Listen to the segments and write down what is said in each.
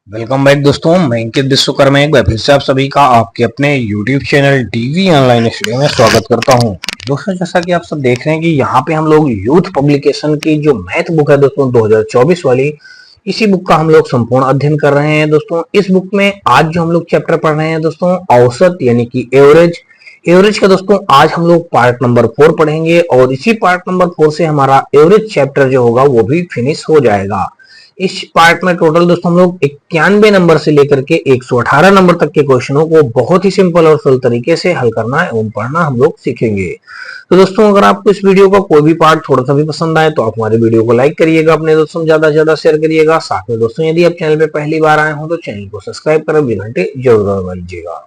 Welcome back दोस्तों, मैं अंकित विश्वकर्मा एक बार फिर से आप सभी का आपके अपने YouTube channel TV online study में स्वागत करता हूं। दोस्तों, जैसा कि आप सब देख रहे हैं कि यहाँ पे हम लोग यूथ पब्लिकेशन की जो मैथ बुक है दोस्तों 2024 वाली, इसी बुक का हम लोग संपूर्ण अध्ययन कर रहे हैं। दोस्तों, इस बुक में आज जो हम लोग चैप्टर पढ़ रहे हैं दोस्तों, औसत यानी कि एवरेज। एवरेज का दोस्तों आज हम लोग पार्ट नंबर 4 पढ़ेंगे और इसी पार्ट नंबर 4 से हमारा एवरेज चैप्टर जो होगा वो भी फिनिश हो जाएगा। इस पार्ट में टोटल दोस्तों हम लोग 91 नंबर से लेकर के 118 नंबर तक के क्वेश्चनों को बहुत ही सिंपल और सरल तरीके से हल करना एवं पढ़ना हम लोग सीखेंगे। तो दोस्तों, अगर आपको इस वीडियो का कोई भी पार्ट थोड़ा सा भी पसंद आए तो आप हमारे वीडियो को लाइक करिएगा, अपने दोस्तों ज्यादा से ज्यादा शेयर करिएगा। साथ में दोस्तों यदि आप चैनल पे पहली बार आए हो तो चैनल को सब्सक्राइब कर भी घंटे जरूर दबा लीजिएगा।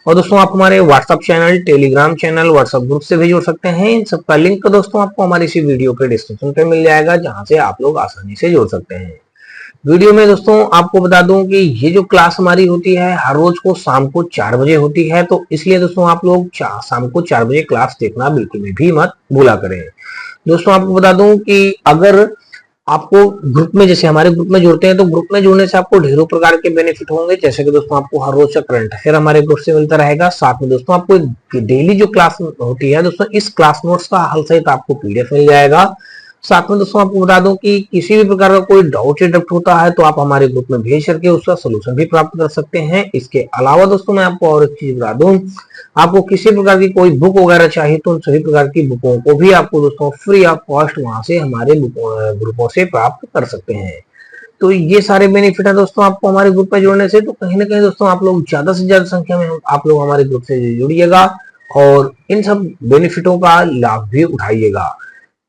और दोस्तों, आप हमारे WhatsApp channel, Telegram channel, WhatsApp group से भी जुड़ सकते हैं। इन सबका लिंक दोस्तों आपको हमारी इसी वीडियो के डिस्क्रिप्शन पे मिल जाएगा, जहां से आप लोग आसानी से जुड़ सकते हैं। वीडियो में दोस्तों आपको बता दूं कि ये जो क्लास हमारी होती है हर रोज को शाम को 4 बजे होती है, तो इसलिए दोस्तों आप लोग शाम को 4 बजे क्लास देखना बिल्कुल भी मत भूला करें। दोस्तों, आपको बता दूं कि अगर आपको ग्रुप में, जैसे हमारे ग्रुप में जुड़ते हैं, तो ग्रुप में जुड़ने से आपको ढेरों प्रकार के बेनिफिट होंगे। जैसे कि दोस्तों आपको हर रोज का करंट अफेयर हमारे ग्रुप से मिलता रहेगा। साथ में दोस्तों आपको डेली जो क्लास होती है दोस्तों, इस क्लास नोट्स का हल सहित आपको पीडीएफ मिल जाएगा। साथ में दोस्तों आपको बता दूं कि किसी भी प्रकार का कोई डाउट या डप्ट होता है तो आप हमारे ग्रुप में भेज करके उसका सोल्यूशन भी प्राप्त कर सकते हैं। इसके अलावा दोस्तों मैं आपको और एक चीज बता दूं, आपको किसी प्रकार की कोई बुक वगैरह चाहिए तो उन सभी प्रकार की बुकों को भी आपको दोस्तों फ्री ऑफ कॉस्ट वहां से हमारे ग्रुपों से प्राप्त कर सकते हैं। तो ये सारे बेनिफिट है दोस्तों आपको हमारे ग्रुप में जुड़ने से। तो कहीं ना कहीं दोस्तों आप लोग ज्यादा से ज्यादा संख्या में आप लोग हमारे ग्रुप से जुड़िएगा और इन सब बेनिफिटों का लाभ भी उठाइएगा।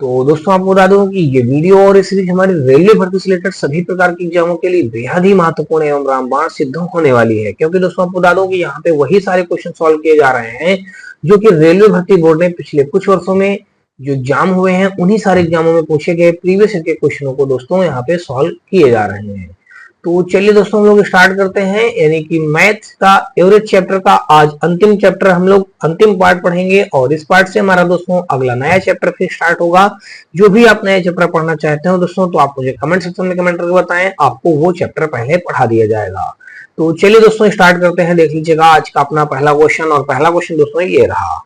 तो दोस्तों आपको बता दूं कि ये वीडियो और ये सीरीज हमारी रेलवे भर्ती से रिलेटेड सभी प्रकार की एग्जामों के लिए बेहद ही महत्वपूर्ण एवं रामबाण सिद्ध होने वाली है, क्योंकि दोस्तों आपको बता दूं कि यहाँ पे वही सारे क्वेश्चन सॉल्व किए जा रहे हैं जो कि रेलवे भर्ती बोर्ड ने पिछले कुछ वर्षों में जो एग्जाम हुए हैं उन्हीं सारे एग्जामों में पूछे गए प्रीवियस ईयर के क्वेश्चनों को दोस्तों यहाँ पे सॉल्व किए जा रहे हैं। तो चलिए दोस्तों हम लोग स्टार्ट करते हैं, यानी कि मैथ का एवरेज चैप्टर का आज अंतिम चैप्टर हम लोग अंतिम पार्ट पढ़ेंगे और इस पार्ट से हमारा दोस्तों अगला नया चैप्टर फिर स्टार्ट होगा। जो भी आप नया चैप्टर पढ़ना चाहते हो दोस्तों तो आप मुझे कमेंट सेक्शन में कमेंट करके बताएं, आपको वो चैप्टर पहले पढ़ा दिया जाएगा। तो चलिए दोस्तों स्टार्ट करते हैं। देख लीजिएगा आज का अपना पहला क्वेश्चन, और पहला क्वेश्चन दोस्तों ये रहा।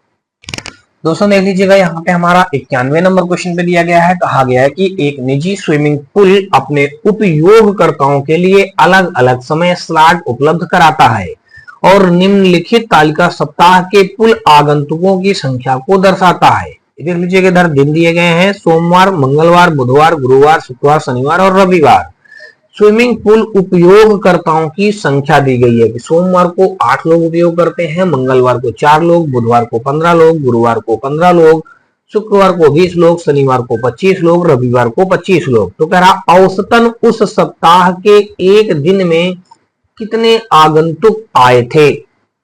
दोस्तों देख लीजिएगा यहाँ पे हमारा 91 नंबर क्वेश्चन पे दिया गया है, कहा गया है कि एक निजी स्विमिंग पूल अपने उपयोगकर्ताओं के लिए अलग अलग समय स्लॉट उपलब्ध कराता है और निम्नलिखित तालिका सप्ताह के पुल आगंतुकों की संख्या को दर्शाता है। देख लीजिएगा इधर दिन दिए गए हैं, सोमवार, मंगलवार, बुधवार, गुरुवार, शुक्रवार, शनिवार और रविवार। स्विमिंग पूल उपयोगकर्ताओं की संख्या दी गई है कि सोमवार को 8 लोग उपयोग करते हैं, मंगलवार को 4 लोग, बुधवार को 15 लोग, गुरुवार को 15 लोग, शुक्रवार को 20 लोग, शनिवार को 25 लोग, रविवार को 25 लोग। तो कह रहा औसतन उस सप्ताह के एक दिन में कितने आगंतुक आए थे।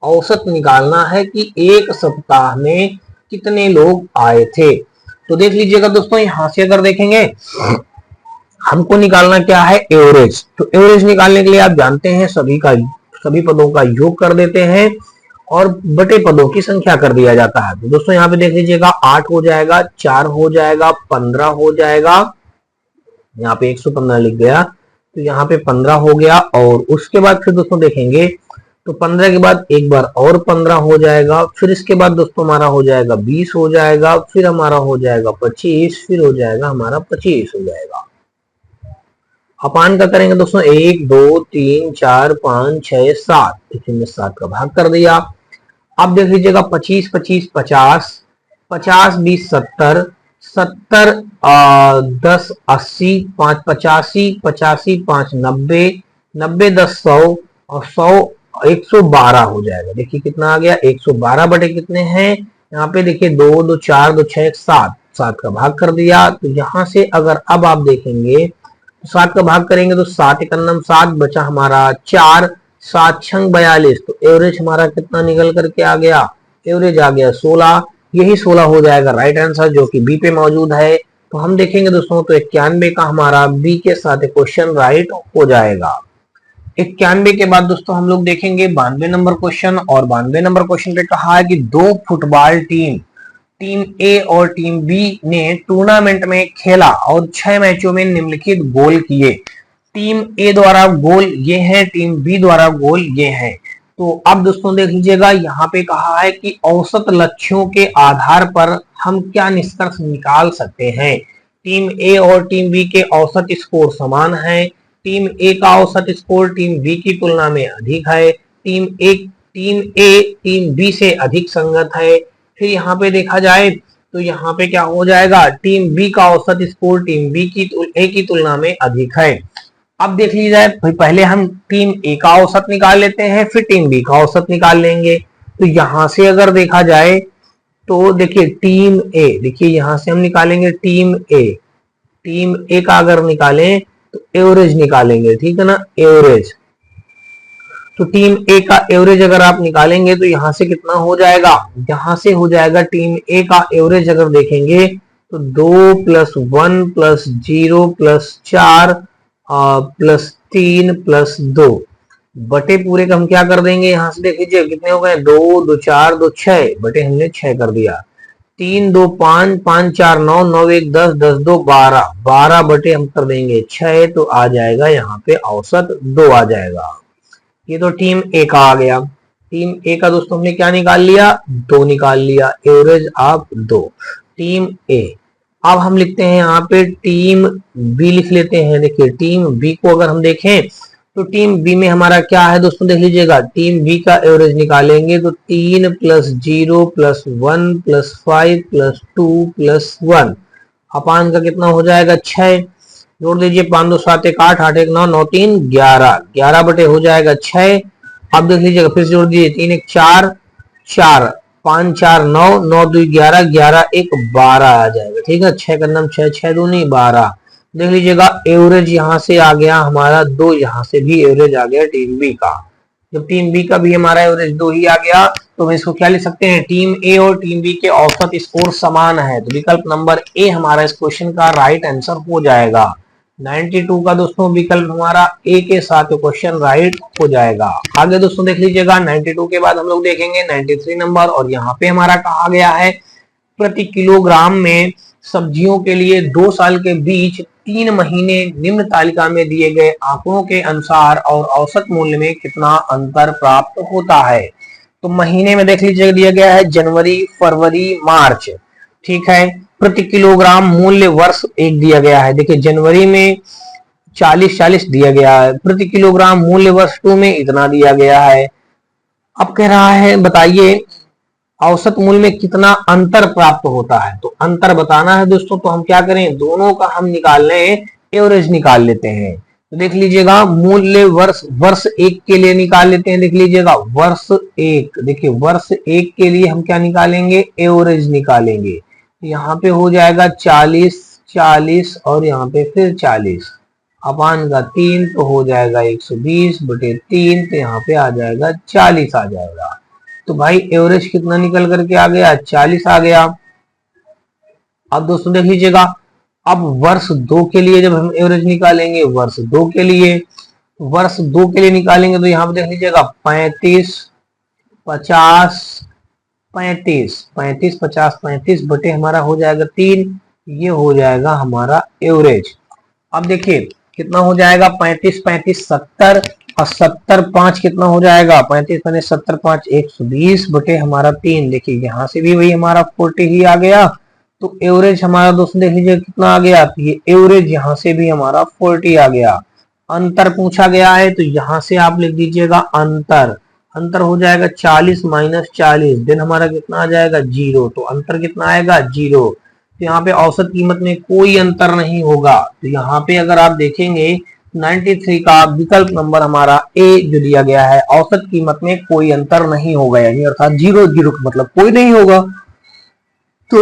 औसत निकालना है कि एक सप्ताह में कितने लोग आए थे। तो देख लीजिएगा दोस्तों यहां से अगर देखेंगे हमको निकालना क्या है, एवरेज। तो एवरेज निकालने के लिए आप जानते हैं सभी पदों का योग कर देते हैं और बटे पदों की संख्या कर दिया जाता है। तो दोस्तों यहाँ पे देख लीजिएगा 8 हो जाएगा, 4 हो जाएगा, 15 हो जाएगा, यहाँ पे 115 लिख गया तो यहाँ पे 15 हो गया। और उसके बाद फिर दोस्तों देखेंगे तो 15 के बाद एक बार और 15 हो जाएगा, फिर इसके बाद दोस्तों हमारा हो जाएगा 20 हो जाएगा, फिर हमारा हो जाएगा 25, फिर हो जाएगा हमारा 25 हो जाएगा। अपान का करेंगे दोस्तों 1 2 3 4 5 6 7, देखिए मैं 7 का भाग कर दिया। अब देख लीजिएगा 25 25 50, 50 20 70, 70 10 80, 5 85, 85 5 90, 90 10 100 और 100 112 हो जाएगा। देखिए कितना आ गया, 112 बटे कितने हैं यहाँ पे देखिए 2 2 4 2 6 7, 7 का भाग कर दिया। तो यहाँ से अगर अब आप देखेंगे 7 का भाग करेंगे तो 7 एकन्नम 7, बचा हमारा 4, 7 छंग 42। तो एवरेज हमारा कितना निकल करके आ गया, एवरेज आ गया 16। यही 16 हो जाएगा राइट आंसर जो कि बी पे मौजूद है। तो हम देखेंगे दोस्तों तो 91 का हमारा बी के साथ क्वेश्चन राइट हो जाएगा। 91 के बाद दोस्तों हम लोग देखेंगे 92 नंबर क्वेश्चन, और 92 नंबर क्वेश्चन पे कहा है कि 2 फुटबॉल टीम ए और टीम बी ने टूर्नामेंट में खेला और 6 मैचों में निम्नलिखित गोल किए। टीम ए द्वारा गोल ये है, टीम बी द्वारा गोल ये है। तो अब दोस्तों देख लीजिएगा, यहाँ पे कहा है कि औसत लक्ष्यों के आधार पर हम क्या निष्कर्ष निकाल सकते हैं। टीम ए और टीम बी के औसत स्कोर समान है। टीम ए का औसत स्कोर टीम बी की तुलना में अधिक है। टीम ए टीम बी से अधिक संगत है। फिर यहाँ पे देखा जाए तो यहाँ पे क्या हो जाएगा, टीम बी का औसत स्कोर टीम बी की ए की तुलना में अधिक है। अब देख लीजिए जाए, पहले हम टीम ए का औसत निकाल लेते हैं, फिर टीम बी का औसत निकाल लेंगे। तो यहां से अगर देखा जाए तो देखिए टीम ए, देखिए यहां से हम निकालेंगे टीम ए का अगर निकालें तो एवरेज निकालेंगे, ठीक है ना, एवरेज। तो टीम ए का एवरेज अगर आप निकालेंगे तो यहां से कितना हो जाएगा, यहां से हो जाएगा टीम ए का एवरेज अगर देखेंगे तो 2 + 1 + 0 + 4 + 3 + 2 बटे पूरे का हम क्या कर देंगे, यहां से देख लीजिए कितने हो गए, 2 2 4 2 6 बटे हमने 6 कर दिया। 3 2 5 5 4 9 9 1 10 10 2 12 12 बटे हम कर देंगे 6, तो आ जाएगा यहाँ पे औसत 2 आ जाएगा। ये तो टीम ए का आ गया। टीम ए का दोस्तों हमने क्या निकाल लिया, 2 निकाल लिया, एवरेज ऑफ 2। टीम ए, अब हम लिखते हैं यहाँ पे टीम बी लिख लेते हैं। देखिए टीम बी को अगर हम देखें तो टीम बी में हमारा क्या है दोस्तों, देख लीजिएगा टीम बी का एवरेज निकालेंगे तो 3 + 0 + 1 + 5 + 2 + 1 अपान का कितना हो जाएगा 6, जोड़ दीजिए 5 2 7 1 8 8 1 9 9 3 11 11 बटे हो जाएगा 6। अब देख लीजिएगा फिर से जोड़ दीजिए 3 1 4 4 5 4 9 9 2 11 11 1 12 आ जाएगा, ठीक है। 6 का नाम 6 6 2 नहीं 12। देख लीजिएगा एवरेज यहाँ से आ गया हमारा 2, यहाँ से भी एवरेज आ गया टीम बी का। जब टीम बी का भी हमारा एवरेज 2 ही आ गया तो हम इसको क्या लिख सकते हैं, टीम ए और टीम बी के औसत स्कोर समान है। तो विकल्प नंबर ए हमारा इस क्वेश्चन का राइट आंसर हो जाएगा। 92 का दोस्तों विकल्प हमारा ए के साथ क्वेश्चन राइट हो जाएगा। आगे दोस्तों देख लीजिएगा 92 के बाद हम लोग देखेंगे 93 नंबर, और यहाँ पे हमारा कहा गया है प्रति किलोग्राम में सब्जियों के लिए 2 साल के बीच 3 महीने निम्न तालिका में दिए गए आंकड़ों के अनुसार और औसत मूल्य में कितना अंतर प्राप्त होता है। तो महीने में देख लीजिए दिया गया है जनवरी फरवरी मार्च, ठीक है। प्रति किलोग्राम मूल्य वर्ष 1 दिया गया है, देखिए जनवरी में 40 दिया गया है, प्रति किलोग्राम मूल्य वर्ष 2 में इतना दिया गया है। अब कह रहा है बताइए औसत मूल्य में कितना अंतर प्राप्त होता है। तो अंतर बताना है दोस्तों, तो हम क्या करें, दोनों का हम निकाल लें, एवरेज निकाल लेते हैं। तो देख लीजिएगा मूल्य वर्ष 1 के लिए निकाल लेते हैं। देख लीजिएगा वर्ष 1, देखिए वर्ष 1 के लिए हम क्या निकालेंगे, एवरेज निकालेंगे। यहाँ पे हो जाएगा 40 और यहाँ पे फिर 40 अपान का 3, तो हो जाएगा 120 बटे 3, तो यहाँ पे आ जाएगा 40 आ जाएगा। तो भाई एवरेज कितना निकल करके आ गया, 40 आ गया। अब दोस्तों देख लीजिएगा अब वर्ष 2 के लिए जब हम एवरेज निकालेंगे, वर्ष 2 के लिए निकालेंगे तो यहाँ पे देख लीजिएगा 35 50 35 35 50 35 बटे हमारा हो जाएगा 3, ये हो जाएगा हमारा एवरेज। अब देखिए कितना हो जाएगा, 35 35 70 और 70 5 कितना हो जाएगा, 35 5 70 5 120 बटे हमारा 3। देखिए यहाँ से भी वही हमारा 40 ही आ गया। तो एवरेज हमारा दोस्तों देख लीजिए कितना आ गया, तो ये एवरेज यहाँ से भी हमारा 40 आ गया। अंतर पूछा गया है तो यहाँ से आप लिख दीजिएगा अंतर हो जाएगा 40 - 40, देन हमारा कितना आ जाएगा 0, तो अंतर कितना आएगा 0। तो यहाँ पे औसत कीमत में कोई अंतर नहीं होगा। तो यहाँ पे अगर आप देखेंगे 93 का विकल्प नंबर हमारा ए जो दिया गया है, औसत कीमत में कोई अंतर नहीं होगा, यानी अर्थात 0 0 का मतलब कोई नहीं होगा। तो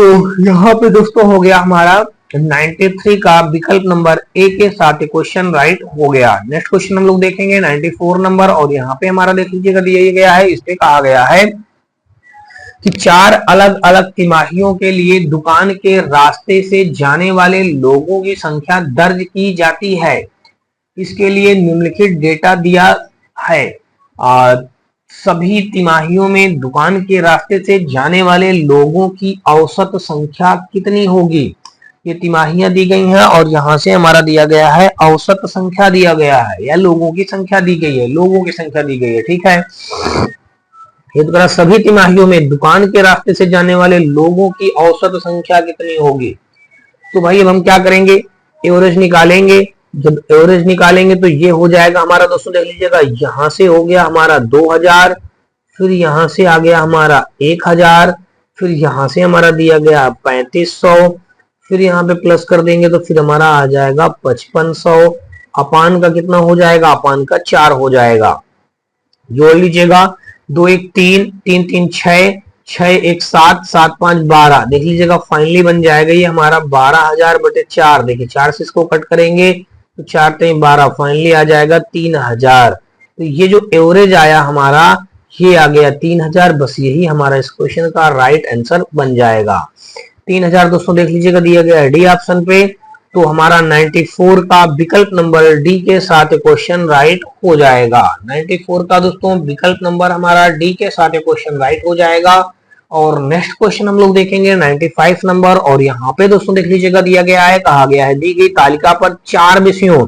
यहाँ पे दोस्तों हो गया हमारा 93 का विकल्प नंबर ए के साथ क्वेश्चन राइट हो गया। नेक्स्ट क्वेश्चन हम लोग देखेंगे 94 नंबर, और यहाँ पे हमारा देख लीजिएगा दिया गया है, इस पे कहा गया है कि 4 अलग अलग तिमाहियों के लिए दुकान के रास्ते से जाने वाले लोगों की संख्या दर्ज की जाती है। इसके लिए निम्नलिखित डेटा दिया है। सभी तिमाहियों में दुकान के रास्ते से जाने वाले लोगों की औसत संख्या कितनी होगी। ये तिमाहियां दी गई हैं और यहाँ से हमारा दिया गया है औसत संख्या दिया गया है या लोगों की संख्या दी गई है, लोगों की संख्या दी गई है। ठीक है, ये तो कहा सभी तिमाहियों में दुकान के रास्ते से जाने वाले लोगों की औसत संख्या कितनी होगी। तो भाई अब हम क्या करेंगे, एवरेज निकालेंगे। जब एवरेज निकालेंगे तो ये हो जाएगा हमारा, दोस्तों देख लीजिएगा, यहां से हो गया हमारा 2000, फिर यहां से आ गया हमारा 1000, फिर यहां से हमारा दिया गया 3500, फिर यहाँ पे प्लस कर देंगे तो फिर हमारा आ जाएगा 5500। अपान का कितना हो जाएगा, अपान का 4 हो जाएगा। जोड़ लीजिएगा, 2 1 3, 3 3 6, 6 1 7, 7 5 12। देख लीजिएगा फाइनली बन जाएगा ये हमारा 12,000 बटे 4। देखिए 4 से इसको कट करेंगे तो 4 3 12, फाइनली आ जाएगा 3000। तो ये जो एवरेज आया हमारा ये आ गया 3000। बस यही हमारा इस क्वेश्चन का राइट आंसर बन जाएगा। 3000 दोस्तों देख लीजिएगा दिया गया है डी ऑप्शन पे। तो हमारा 94 का विकल्प नंबर डी के साथ क्वेश्चन राइट हो जाएगा। 94 का दोस्तों विकल्प नंबर हमारा डी के साथ क्वेश्चन राइट हो जाएगा। और नेक्स्ट क्वेश्चन हम लोग देखेंगे 95 नंबर। और यहाँ पे दोस्तों देख लीजिएगा दिया गया है, कहा गया है दी गई तालिका पर 4 विषयों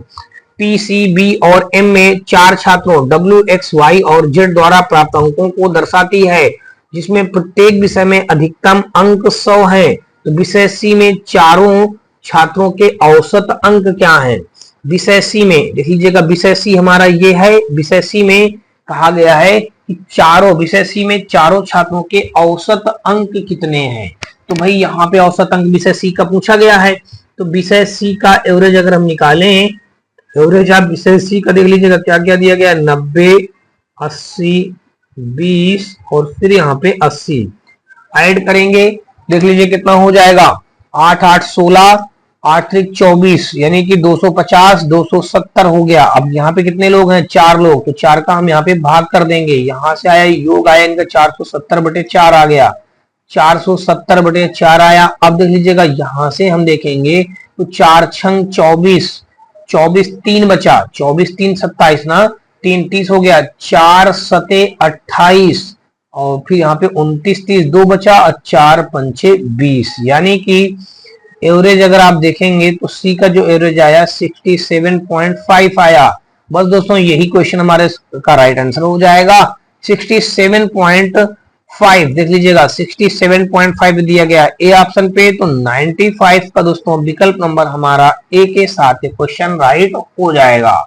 पी सी बी और एम में 4 छात्रों डब्ल्यू एक्स वाई और जेड द्वारा प्राप्त अंकों को दर्शाती है, जिसमें प्रत्येक विषय में अधिकतम अंक 100 है। तो विषय सी में चारों छात्रों के औसत अंक क्या हैं। विषय सी में देख लीजिएगा, विषय सी हमारा ये है। विषय सी में कहा गया है कि विषय सी में चारों छात्रों के औसत अंक कितने हैं। तो भाई यहाँ पे औसत अंक विषय सी का पूछा गया है। तो विषय सी का एवरेज अगर हम निकालें, एवरेज आप विषय सी का देख लीजिएगा क्या क्या दिया गया है, 90 80 20 और फिर यहाँ पे 80 ऐड करेंगे। देख लीजिए कितना हो जाएगा, 8 8 16, 8 3 24, यानी कि 250 270 हो गया। अब यहाँ पे कितने लोग हैं, 4 लोग। तो 4 का हम यहाँ पे भाग कर देंगे। यहाँ से आया योग आया इनका 470 बटे 4 आ गया, 470 बटे 4 आया। अब देख लीजिएगा यहाँ से हम देखेंगे तो 4 छंग 24, 24 3 बचा, 24 3 27 ना, 3 30 हो गया, 4 सते 28 और फिर यहाँ पे 29 30 2 बचा और 4 पंचे 20। यानी कि एवरेज अगर आप देखेंगे तो सी का जो एवरेज आया 67.5 आया। बस दोस्तों यही क्वेश्चन हमारे का राइट आंसर हो जाएगा, 67.5। देख लीजिएगा 67.5 दिया गया ए ऑप्शन पे। तो 95 का दोस्तों विकल्प नंबर हमारा ए के साथ क्वेश्चन राइट हो जाएगा।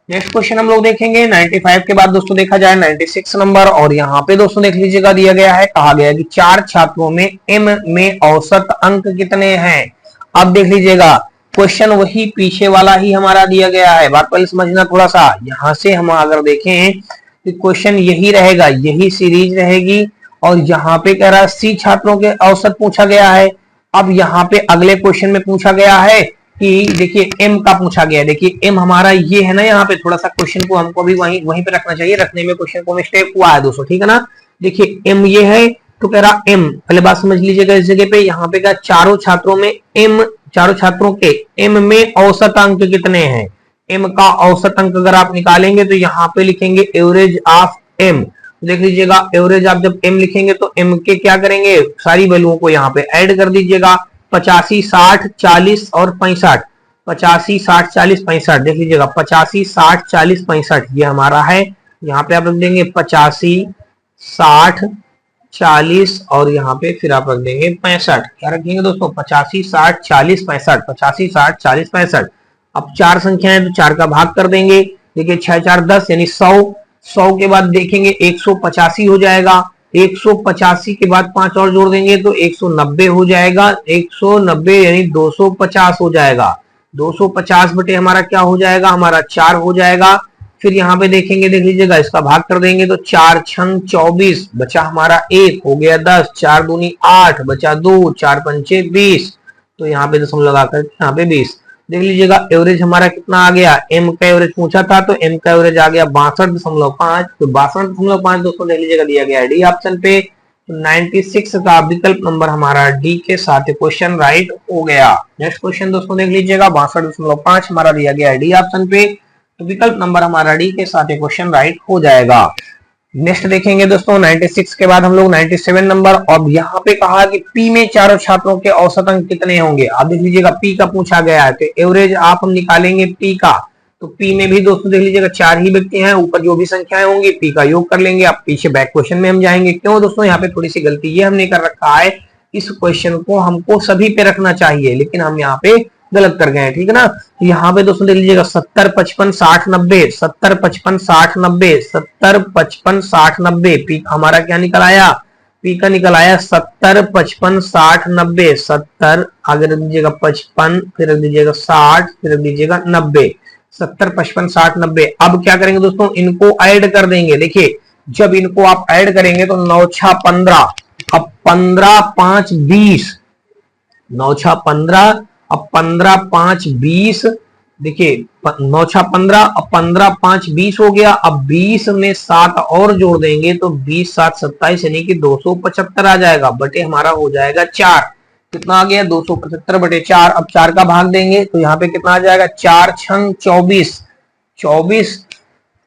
नेक्स्ट क्वेश्चन हम लोग देखेंगे 95 के बाद दोस्तों देखा जाए 96 नंबर। और यहाँ पे दोस्तों देख लीजिएगा दिया गया है, कहा गया कि 4 छात्रों में एम में औसत अंक कितने हैं। अब देख लीजिएगा क्वेश्चन वही पीछे वाला ही हमारा दिया गया है, बात पहले समझना थोड़ा सा। यहाँ से हम अगर देखें तो क्वेश्चन यही रहेगा, यही सीरीज रहेगी। और यहाँ पे कह रहा है सी छात्रों के औसत पूछा गया है। अब यहाँ पे अगले क्वेश्चन में पूछा गया है कि देखिए एम का पूछा गया है। देखिए एम हमारा ये है ना, यहाँ पे थोड़ा सा क्वेश्चन को हमको भी वहीं पे रखना चाहिए, रखने में क्वेश्चन को मिस्टेक हुआ है दोस्तों, ठीक है ना। देखिए एम ये है, तो कह रहा एम, पहले बात समझ लीजिएगा इस जगह पे। यहाँ पे क्या चारों छात्रों में एम, चारों छात्रों के एम में औसत अंक कितने हैं। एम का औसत अंक अगर आप निकालेंगे तो यहाँ पे लिखेंगे एवरेज ऑफ एम। देख लीजिएगा एवरेज आप जब एम लिखेंगे तो एम के क्या करेंगे, सारी वैल्यूओं को यहाँ पे ऐड कर दीजिएगा, 85 60 40 और 65, 85 60 40 65। देख लीजिएगा 85 60 40 65 ये हमारा है। यहाँ पे आप रख देंगे 85 60 40 और यहाँ पे फिर आप रख देंगे 65। क्या रखेंगे दोस्तों, 85 60 40 65, 85 60 40 65। अब 4 संख्या है तो 4 का भाग कर देंगे। देखिए 6 4 10 यानी 100, 100 के बाद देखेंगे 185 हो जाएगा, 185 के बाद 5 और जोड़ देंगे तो 190 हो जाएगा, 190 यानी 250 हो जाएगा। 250 बटे हमारा क्या हो जाएगा, हमारा 4 हो जाएगा। फिर यहाँ पे देखेंगे, देख लीजिएगा इसका भाग कर देंगे तो 4 छंग 24 बचा हमारा 1 हो गया 10, 4 दूनी 8 बचा 2, 4 पंचे 20। तो यहाँ पे दशमलव लगाकर यहाँ पे 20। देख लीजिएगा एवरेज हमारा कितना आ गया, एम का एवरेज पूछा था तो एम का एवरेज आ गया 62.5। तो 62.5 दोस्तों देख लीजिएगा दिया गया डी ऑप्शन पे। तो 96 का विकल्प नंबर हमारा डी के साथ क्वेश्चन राइट हो गया। नेक्स्ट क्वेश्चन दोस्तों देख लीजिएगा 62.5 हमारा दिया गया डी ऑप्शन पे। तो विकल्प नंबर हमारा डी के साथ क्वेश्चन राइट हो जाएगा। नेक्स्ट देखेंगे दोस्तों 96 के बाद हम लोग 97 नंबर, और यहाँ पे कहा कि पी में चारों छात्रों के औसत अंक कितने होंगे। आप देख लीजिएगा पी का पूछा गया है, तो एवरेज आप हम निकालेंगे पी का, तो पी में भी दोस्तों देख लीजिएगा 4 ही व्यक्ति हैं, ऊपर जो भी संख्याएं होंगी पी का योग कर लेंगे। अब पीछे बैक क्वेश्चन में हम जाएंगे। क्यों दोस्तों, यहाँ पे थोड़ी सी गलती ये हमने कर रखा है, इस क्वेश्चन को हमको सभी पे रखना चाहिए, लेकिन हम यहाँ पे गलत कर गए हैं, ठीक है ना। तो यहाँ पे दोस्तों देख लीजिएगा 70 55 60 90, 70 55 60 90, 70 55 60 90, पी हमारा क्या निकल आया, पी का निकल आया 70 55 60 90, 70 आगे रख दीजिएगा 55, फिर रख दीजिएगा 60, फिर रख दीजिएगा 90, 70 55 60 90। अब क्या करेंगे दोस्तों, इनको ऐड कर देंगे। देखिए जब इनको आप ऐड करेंगे तो 9 6 15, अब 15 5 20, 9 6 15, अब 15 5 20, देखिए 9 6 15, अब 15 5 20 हो गया। अब 20 में 7 और जोड़ देंगे तो 20 7 27 यानी कि 275 आ जाएगा, बटे हमारा हो जाएगा 4। कितना आ गया 275 बटे 4। अब 4 का भाग देंगे तो यहाँ पे कितना आ जाएगा, 4 छंग 24, 24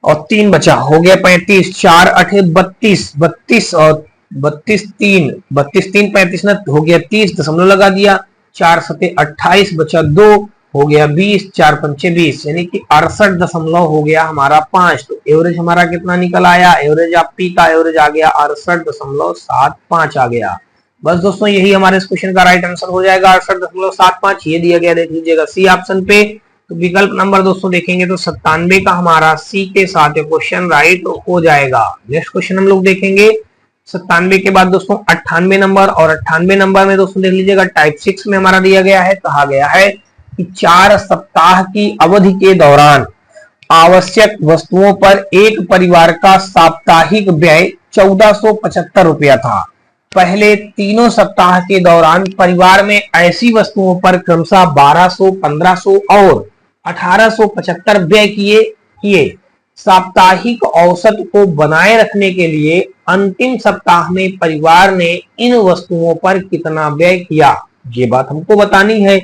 और 3 बचा, हो गया 35, 4 8 32, 32 और 32 3, 32 3 35 ना, हो गया 30, दशमलव लगा दिया, 4 सते 28 बचा 2, हो गया 20, 4 पंचे 20, यानी कि 68 दशमलव हो गया हमारा 5। तो एवरेज हमारा कितना निकल आया, एवरेज आप पी का एवरेज आ गया 68.75 आ गया। बस दोस्तों यही हमारे इस क्वेश्चन का राइट आंसर हो जाएगा 68.75, ये दिया गया, देख लीजिएगा सी ऑप्शन पे। तो विकल्प नंबर दोस्तों देखेंगे तो 97 का हमारा सी के साथ क्वेश्चन राइट हो जाएगा। नेक्स्ट क्वेश्चन हम लोग देखेंगे 97 के बाद दोस्तों 98 नंबर, और 98 नंबर में दोस्तों देख लीजिएगा टाइप 6 में हमारा दिया गया है, कहा गया है कि 4 सप्ताह की अवधि के दौरान आवश्यक वस्तुओं पर एक परिवार का साप्ताहिक व्यय 1475 रुपया था। पहले तीनों सप्ताह के दौरान परिवार में ऐसी वस्तुओं पर क्रमशः 1200, 1500 और 1875 व्यय किए। साप्ताहिक औसत को बनाए रखने के लिए अंतिम सप्ताह में परिवार ने इन वस्तुओं पर कितना व्यय किया, ये बात हमको बतानी है।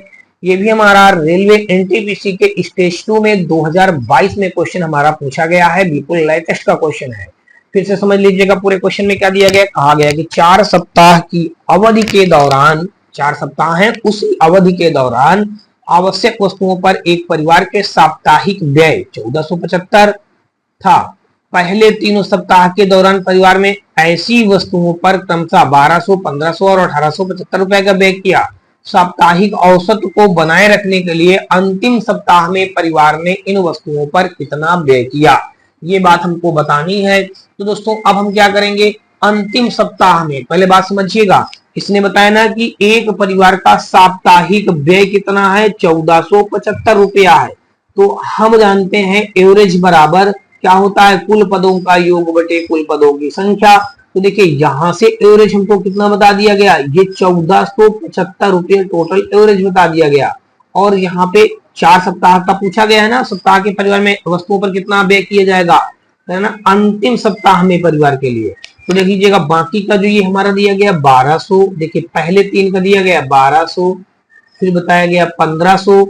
ये भी हमारा रेलवे एनटीपीसी के स्टेज 2 में 2022 में क्वेश्चन हमारा पूछा गया है, बिल्कुल लेटेस्ट का क्वेश्चन है। फिर से समझ लीजिएगा पूरे क्वेश्चन में क्या दिया गया, कहा गया कि 4 सप्ताह की अवधि के दौरान, 4 सप्ताह है उसी अवधि के दौरान आवश्यक वस्तुओं पर एक परिवार के साप्ताहिक व्यय 1475 था। पहले तीनों सप्ताह के दौरान परिवार में ऐसी वस्तुओं पर क्रमशः 1200, 1500 और 1875 रुपए का व्यय किया। साप्ताहिक औसत को बनाए रखने के लिए अंतिम सप्ताह में परिवार ने इन वस्तुओं पर कितना व्यय किया, ये बात हमको बतानी है। तो दोस्तों अब हम क्या करेंगे, अंतिम सप्ताह में, पहले बात समझिएगा, इसने बताया ना कि एक परिवार का साप्ताहिक व्यय कितना है, 1475 रुपया है। तो हम जानते हैं एवरेज बराबर क्या होता है, कुल पदों का योग बटे कुल पदों की संख्या। तो देखिए यहां से एवरेज हमको कितना बता दिया गया, ये 1475 रुपये टोटल एवरेज बता दिया गया। और यहाँ पे 4 सप्ताह का पूछा गया है ना, सप्ताह के परिवार में वस्तुओं पर कितना व्यय किया जाएगा, है ना, अंतिम सप्ताह में परिवार के लिए। तो देख लीजिएगा बाकी का जो ये हमारा दिया गया 1200, देखिए पहले 3 का दिया गया 1200, फिर बताया गया 1500,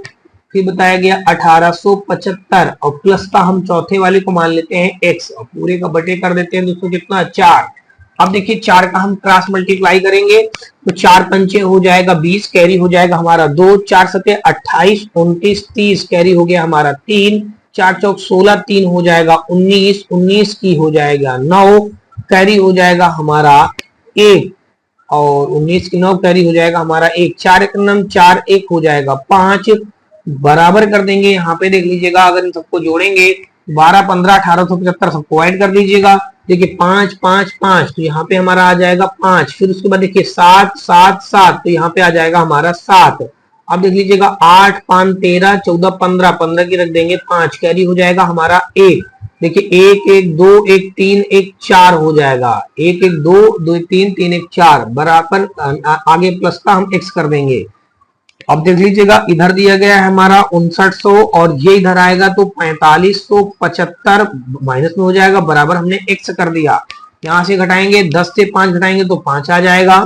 फिर बताया गया 1875, और प्लस का हम चौथे वाले को मान लेते हैं x, और पूरे का बटे कर देते हैं दोस्तों कितना 4। अब देखिए 4 का हम क्रॉस मल्टीप्लाई करेंगे तो 4 पंचे हो जाएगा 20, कैरी हो जाएगा हमारा 2, 4 सते 28, 29, 30, कैरी हो गया हमारा 3, 4 चौक 16, 3 हो जाएगा 19, 19 की हो जाएगा 9, कैरी हो जाएगा हमारा 1, और 19 की 9 कैरी हो जाएगा हमारा 1, 4 एक नम 4, 1 हो जाएगा 5, बराबर कर देंगे। यहाँ पे देख लीजिएगा अगर इन सबको जोड़ेंगे 12 15 1875 सबको ऐड कर दीजिएगा, देखिए 5 5 5, तो यहाँ पे हमारा आ जाएगा 5, फिर उसके बाद देखिए 7 7 7, तो यहाँ पे आ जाएगा हमारा 7। अब देख लीजिएगा 8 5 13 14 15, 15 की रख देंगे 5, कैरी हो जाएगा हमारा 1, देखिए 1 1 2 1 3 1 4 हो जाएगा, 1 1 2 2 3 3 1 4, बराबर आगे प्लस का हम x कर देंगे। अब देख लीजिएगा इधर दिया गया है हमारा 5900, और ये इधर आएगा तो 4575 माइनस में हो जाएगा, बराबर हमने x कर दिया। यहां से घटाएंगे 10 से 5 घटाएंगे तो 5 आ जाएगा,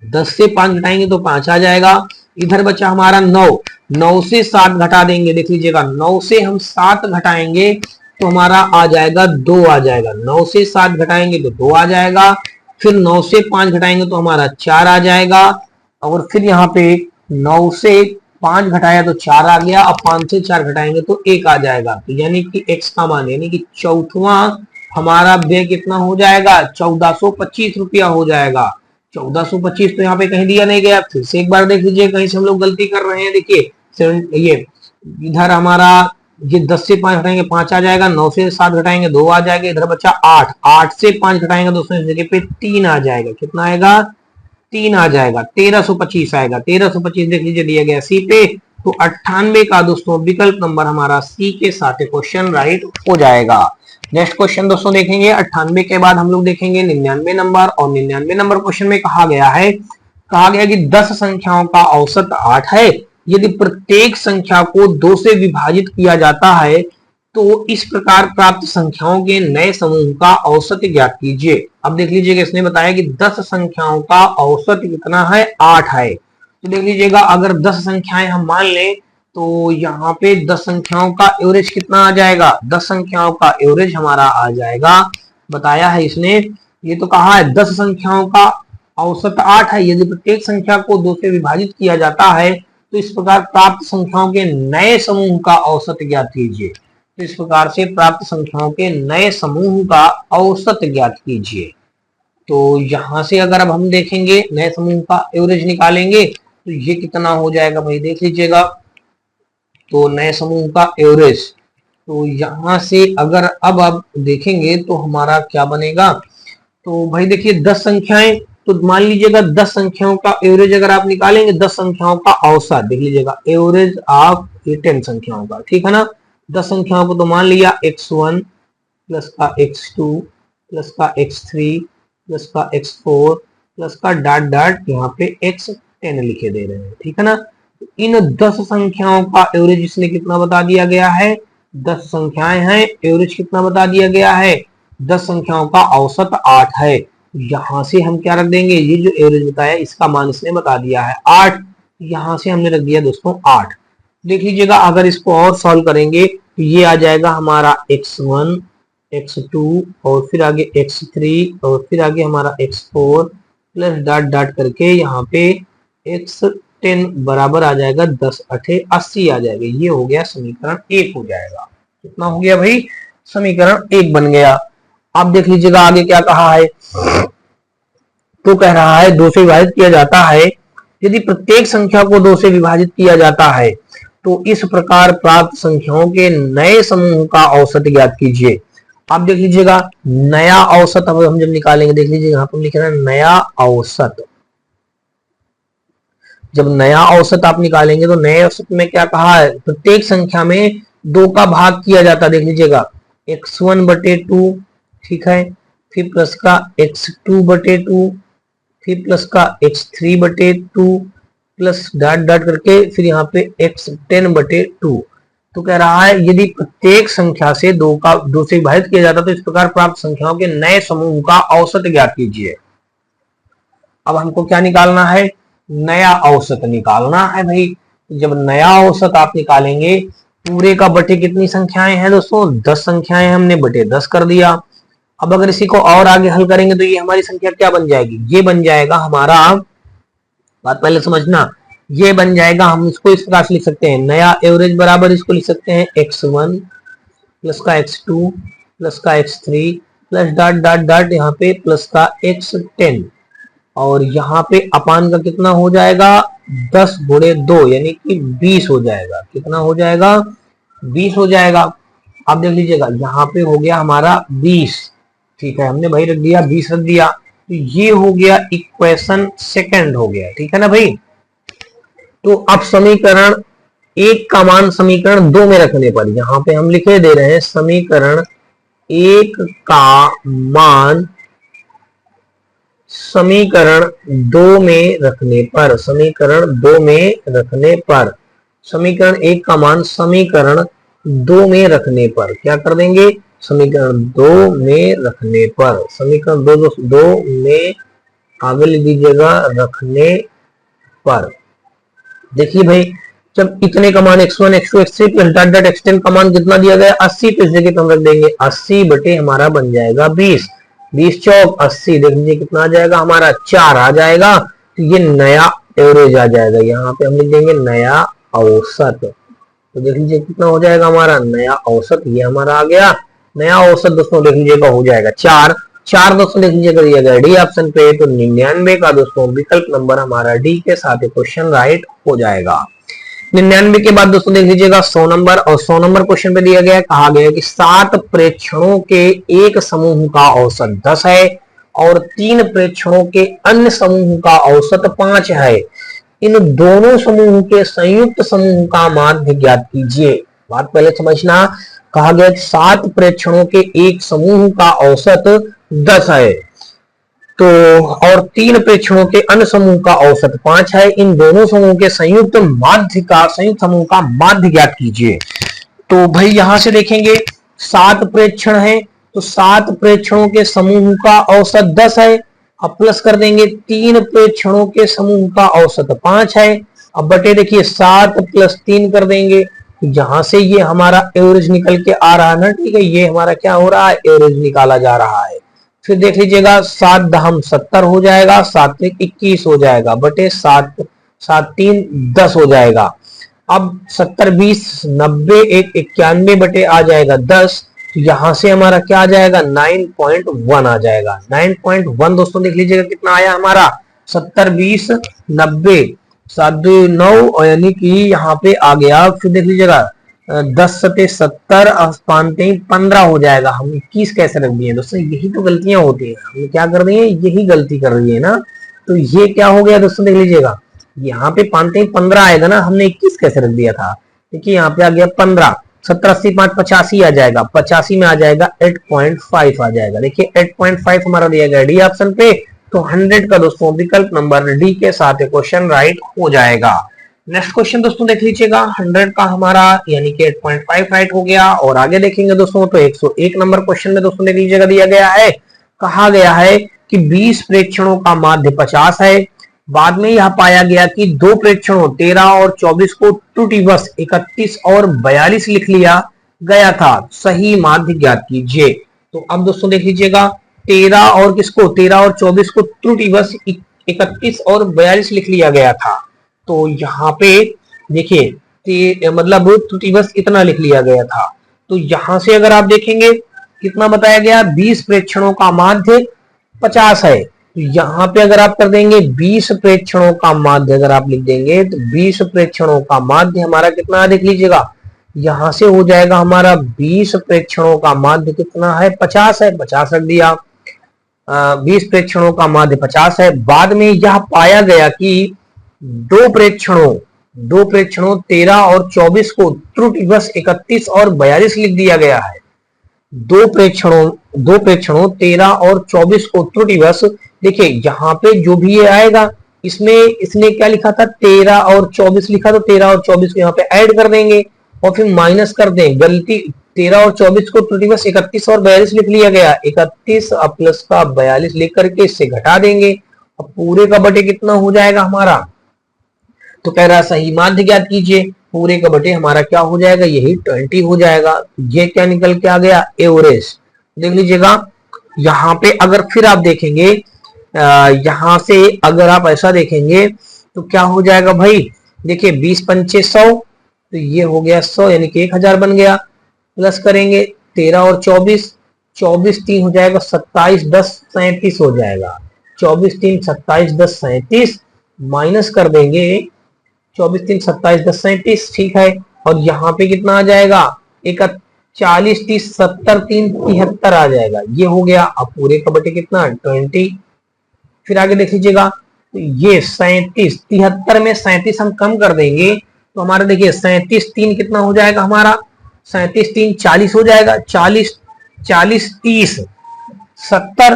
10 से 5 घटाएंगे तो 5 आ जाएगा। इधर बचा हमारा 9, 9 से 7 घटा देंगे, देख लीजिएगा 9 से हम 7 घटाएंगे तो हमारा आ जाएगा 2 आ जाएगा। 9 से 7 घटाएंगे तो 2 आ जाएगा, फिर 9 से 5 घटाएंगे तो हमारा 4 आ जाएगा, और फिर यहाँ पे 9 से 5 घटाया तो 4 आ गया, अब 5 से 4 घटाएंगे तो 1 आ जाएगा। तो यानी कि x का मान यानी कि चौथवा हमारा व्यय कितना हो जाएगा, 1425 रुपया हो जाएगा। 1425 तो यहाँ पे कहीं दिया नहीं गया, फिर से एक बार देख लीजिए कहीं से हम लोग गलती कर रहे हैं। देखिए ये इधर हमारा ये 10 से 5 घटाएंगे 5 आ जाएगा, 9 से 7 घटाएंगे 2 आ जाएगा, इधर बचा 8, 8 से 5 घटाएंगे दोस्तों इस जगह पे 3 आ जाएगा। कितना आएगा, 3 आ जाएगा, 1325 आएगा। 1325 देख लीजिए दिया गया सी पे, तो 98 का दोस्तों विकल्प नंबर हमारा सी के साथ क्वेश्चन राइट हो जाएगा। नेक्स्ट क्वेश्चन दोस्तों देखेंगे 98 के बाद हम लोग देखेंगे 99 नंबर, और 99 नंबर क्वेश्चन में कहा गया कि 10 संख्याओं का औसत 8 है, यदि प्रत्येक संख्या को 2 से विभाजित किया जाता है तो इस प्रकार प्राप्त संख्याओं के नए समूह का औसत ज्ञात कीजिए। अब देख लीजिएगा इसने बताया कि 10 संख्याओं का औसत कितना है, 8 है। तो देख लीजिएगा अगर 10 संख्याएं हम मान लें तो यहाँ पे 10 संख्याओं का एवरेज कितना आ जाएगा, 10 संख्याओं का एवरेज हमारा आ जाएगा, बताया है इसने, ये तो कहा है 10 संख्याओं का औसत 8 है, यदि प्रत्येक संख्या को 2 से विभाजित किया जाता है तो इस प्रकार प्राप्त संख्याओं के नए समूह का औसत ज्ञात कीजिए। तो इस प्रकार से प्राप्त संख्याओं के नए समूह का औसत ज्ञात कीजिए। तो यहां से अगर अब हम देखेंगे नए समूह का एवरेज निकालेंगे तो ये कितना हो जाएगा भाई, देख लीजिएगा। तो नए समूह का एवरेज, तो यहां से अगर अब आप देखेंगे तो हमारा क्या बनेगा, तो भाई देखिए 10 संख्याएं, तो मान लीजिएगा 10 संख्याओं का एवरेज अगर आप निकालेंगे, 10 संख्याओं का औसत देख लीजिएगा, एवरेज ऑफ 10 संख्याओं का, ठीक है ना। 10 संख्याओं को तो मान लिया x1 प्लस का x2 प्लस का x3 प्लस का x4 प्लस का डॉट डॉट यहाँ पे x10 लिखे दे रहे हैं, ठीक है ना। इन 10 संख्याओं का एवरेज इसने कितना बता दिया गया है, 10 संख्याएं हैं, एवरेज कितना बता दिया गया है, 10 संख्याओं का औसत 8 है। यहां से हम क्या रख देंगे, ये जो एवरेज बताया इसका मान इसने बता दिया है 8, यहां से हमने रख दिया दोस्तों 8। देख लीजिएगा अगर इसको और सॉल्व करेंगे तो ये आ जाएगा हमारा x1 x2 और फिर आगे x3 और फिर आगे हमारा x4 प्लस डॉट डॉट करके यहाँ पे x10 बराबर आ जाएगा 10 8 80 आ जाएगा। ये हो गया समीकरण 1 हो जाएगा। कितना हो गया भाई, समीकरण 1 बन गया। आप देख लीजिएगा आगे क्या कहा है, तो कह रहा है 2 से विभाजित किया जाता है, यदि प्रत्येक संख्या को 2 से विभाजित किया जाता है तो इस प्रकार प्राप्त संख्याओं के नए समूह का औसत ज्ञात कीजिए। आप देख लीजिएगा नया औसत अब हम जब निकालेंगे, देख लीजिए यहाँ पर लिख रहे हैं नया औसत। जब नया औसत आप निकालेंगे तो नए औसत में क्या कहा है, प्रत्येक संख्या में 2 का भाग किया जाता है। देख लीजिएगा x1/2, ठीक है, फिर प्लस का x2/2, फिर प्लस का x3/2 प्लस डॉट डॉट करके फिर यहाँ पे x10/2। तो कह रहा है यदि प्रत्येक संख्या से 2 से विभाजित किया जाता तो इस प्रकार प्राप्त संख्याओं के नए समूह का औसत ज्ञात कीजिए। अब हमको क्या निकालना है, नया औसत निकालना है भाई। जब नया औसत आप निकालेंगे, पूरे का बटे कितनी संख्याएं हैं दोस्तों, 10 संख्याएं, हमने बटे 10 कर दिया। अब अगर इसी को और आगे हल करेंगे तो ये हमारी संख्या क्या बन जाएगी, ये बन जाएगा हमारा, बात पहले समझना, ये बन जाएगा, हम इसको इस प्रकार से लिख सकते हैं, नया एवरेज बराबर इसको लिख सकते हैं x1 प्लस का x2 प्लस का x3 plus dot dot dot यहाँ पे प्लस का x10, और यहाँ पे अपान का कितना हो जाएगा 10 गुणे 2 यानी कि 20 हो जाएगा। कितना हो जाएगा, 20 हो जाएगा। आप देख लीजिएगा यहाँ पे हो गया हमारा 20, ठीक है, हमने भाई रख दिया 20 रख दिया, तो ये हो गया इक्वेशन सेकंड हो गया, ठीक है ना भाई। तो अब समीकरण 1 का मान समीकरण 2 में रखने पर, यहाँ पे हम लिखे दे रहे हैं समीकरण 1 का मान समीकरण 2 में रखने पर, समीकरण 2 में रखने पर, समीकरण 1 का मान समीकरण 2 में रखने पर क्या कर देंगे, समीकरण 2 में रखने पर, समीकरण 2 में आगे लिख दीजिएगा रखने पर। देखिए भाई जब इतने का मान x1 x2 x3 plus dot dot x10 का मान कितना दिया गया 80, तो इस जगह पे हम रख देंगे 80 बटे हमारा बन जाएगा 20, 20 चौक 80, देख लीजिए कितना आ जाएगा हमारा 4 आ जाएगा। तो ये नया एवरेज आ जाएगा, यहाँ पे हम लिख देंगे नया औसत। तो देख लीजिए कितना हो जाएगा हमारा नया औसत, ये हमारा आ गया नया औसत दोस्तों। देख लीजिएगा हो जाएगा 4, 4 दोस्तों देख लीजिएगा दिया गया डी ऑप्शन पे, तो 99 का दोस्तों विकल्प नंबर हमारा डी के साथ क्वेश्चन राइट हो जाएगा। 99 के बाद दोस्तों देख लीजिएगा 100 नंबर, और 100 नंबर क्वेश्चन पे दिया गया, कहा गया कि 7 प्रेक्षणों के एक समूह का औसत 10 है और 3 प्रेक्षणों के अन्य समूह का औसत 5 है। इन दोनों समूह के संयुक्त समूह का माध्य ज्ञात कीजिए। बात पहले समझना, कहा गया 7 प्रेक्षणों के एक समूह का औसत 10 है, तो और 3 प्रेक्षणों के अन्य समूह का औसत 5 है। इन दोनों समूह के संयुक्त समूह का माध्य ज्ञात कीजिए। तो भाई यहां से देखेंगे 7 प्रेक्षण है, तो 7 प्रेक्षणों के समूह का औसत 10 है, अब प्लस कर देंगे 3 प्रेक्षणों के समूह का औसत 5 है। अब बटे देखिए 7 प्लस 3 कर देंगे, जहां से ये हमारा एवरेज निकल के आ रहा है ना, ठीक है, ये हमारा क्या हो रहा है एवरेज निकाला जा रहा है। फिर देख लीजिएगा 7 दहम 70 हो जाएगा, 7 21 हो जाएगा, बटे 7 7 3 10 हो जाएगा। अब 70 20 90 1 91 बटे आ जाएगा 10, यहां से हमारा क्या आ जाएगा 9.1 आ जाएगा। 9.1 दोस्तों देख लीजिएगा कितना आया हमारा 70 20 90 7 9, यानी कि यहाँ पे आ गया। फिर देख लीजिएगा 10 सते 70 पांते 15 हो जाएगा। हम 21 कैसे रख दिए दोस्तों, यही तो गलतियां होती है, हमने क्या कर दी है यही गलती कर रही है ना। तो ये क्या हो गया दोस्तों, देख लीजिएगा यहाँ पे पांते 15 आएगा ना, हमने 21 कैसे रख दिया था। देखिए यहाँ पे आ गया 15, 70 80 5 85 आ जाएगा, 85 में आ जाएगा 8.5 आ जाएगा। देखिए 8.5 हमारा दिया गया डी ऑप्शन पे, तो 100 का दोस्तों विकल्प नंबर डी के साथ क्वेश्चन राइट हो जाएगा। नेक्स्ट क्वेश्चन दोस्तों देख लीजिएगा 100 का हमारा यानी कि 8.5 राइट हो गया। और आगे देखेंगे दोस्तों तो 101 नंबर क्वेश्चन में दोस्तों देख लीजिएगा दिया गया है, कहा गया है कि 20 प्रेक्षणों का माध्य 50 है। बाद में यह पाया गया कि 2 प्रेक्षणों 13 और 24 को त्रुटिवश 31 और 42 लिख लिया गया था, सही माध्य ज्ञात कीजिए। तो अब दोस्तों देख लीजिएगा 13 और किसको 13 और 24 को त्रुटिवश 31 और 42 लिख लिया गया था। तो यहाँ पे देखिए मतलब त्रुटिवश इतना लिख लिया गया था। तो यहां से अगर आप देखेंगे कितना बताया गया 20 प्रेक्षणों का माध्य 50 है। तो यहाँ पे अगर आप कर देंगे 20 प्रेक्षणों का माध्य अगर आप लिख देंगे तो 20 प्रेक्षणों का माध्य हमारा कितना देख लीजिएगा, यहां से हो जाएगा हमारा 20 प्रेक्षणों का माध्य कितना है 50 है, 50 रख दिया। 20 प्रेक्षणों का माध्य 50 है। बाद में यह पाया गया कि 2 प्रेक्षणों 13 और 24 को त्रुटिवश 31 और 42 लिख दिया गया है। 2 प्रेक्षणों 13 और 24 को त्रुटिवश, देखिए यहाँ पे जो भी ये आएगा इसमें इसने क्या लिखा था 13 और 24 लिखा, तो 13 और 24 को यहाँ पे ऐड कर देंगे और फिर माइनस कर दें, गलती 13 और 24 को त्रुटिवश 31 और 42 लिख लिया गया, 31 प्लस का 42 लिख करके इससे घटा देंगे, अब पूरे का बटे कितना हो जाएगा हमारा, तो कह रहा सही माध्य ज्ञात कीजिए। पूरे का बटे हमारा क्या हो जाएगा यही 20 हो जाएगा। ये क्या निकल के आ गया एवरेज। देख लीजिएगा यहाँ पे अगर फिर आप देखेंगे यहां से अगर आप ऐसा देखेंगे तो क्या हो जाएगा भाई, देखिए 20 पंचे 100, तो ये हो गया 100 यानी कि 1000 बन गया। प्लस करेंगे 13 और 24, 24 3 हो जाएगा 27 10 37 हो जाएगा, 24 3 27 10 37 माइनस कर देंगे 24 3 27 10 37, ठीक है। और यहाँ पे कितना आ जाएगा 40 30 70 3 73 आ जाएगा, ये हो गया। अब पूरे का बटे कितना 20। फिर आगे देख लीजिएगा तो ये 37 73 में 37 हम कम कर देंगे तो हमारा देखिए 37 3 कितना हो जाएगा हमारा, 37 3 40 हो जाएगा, 40 40 30 70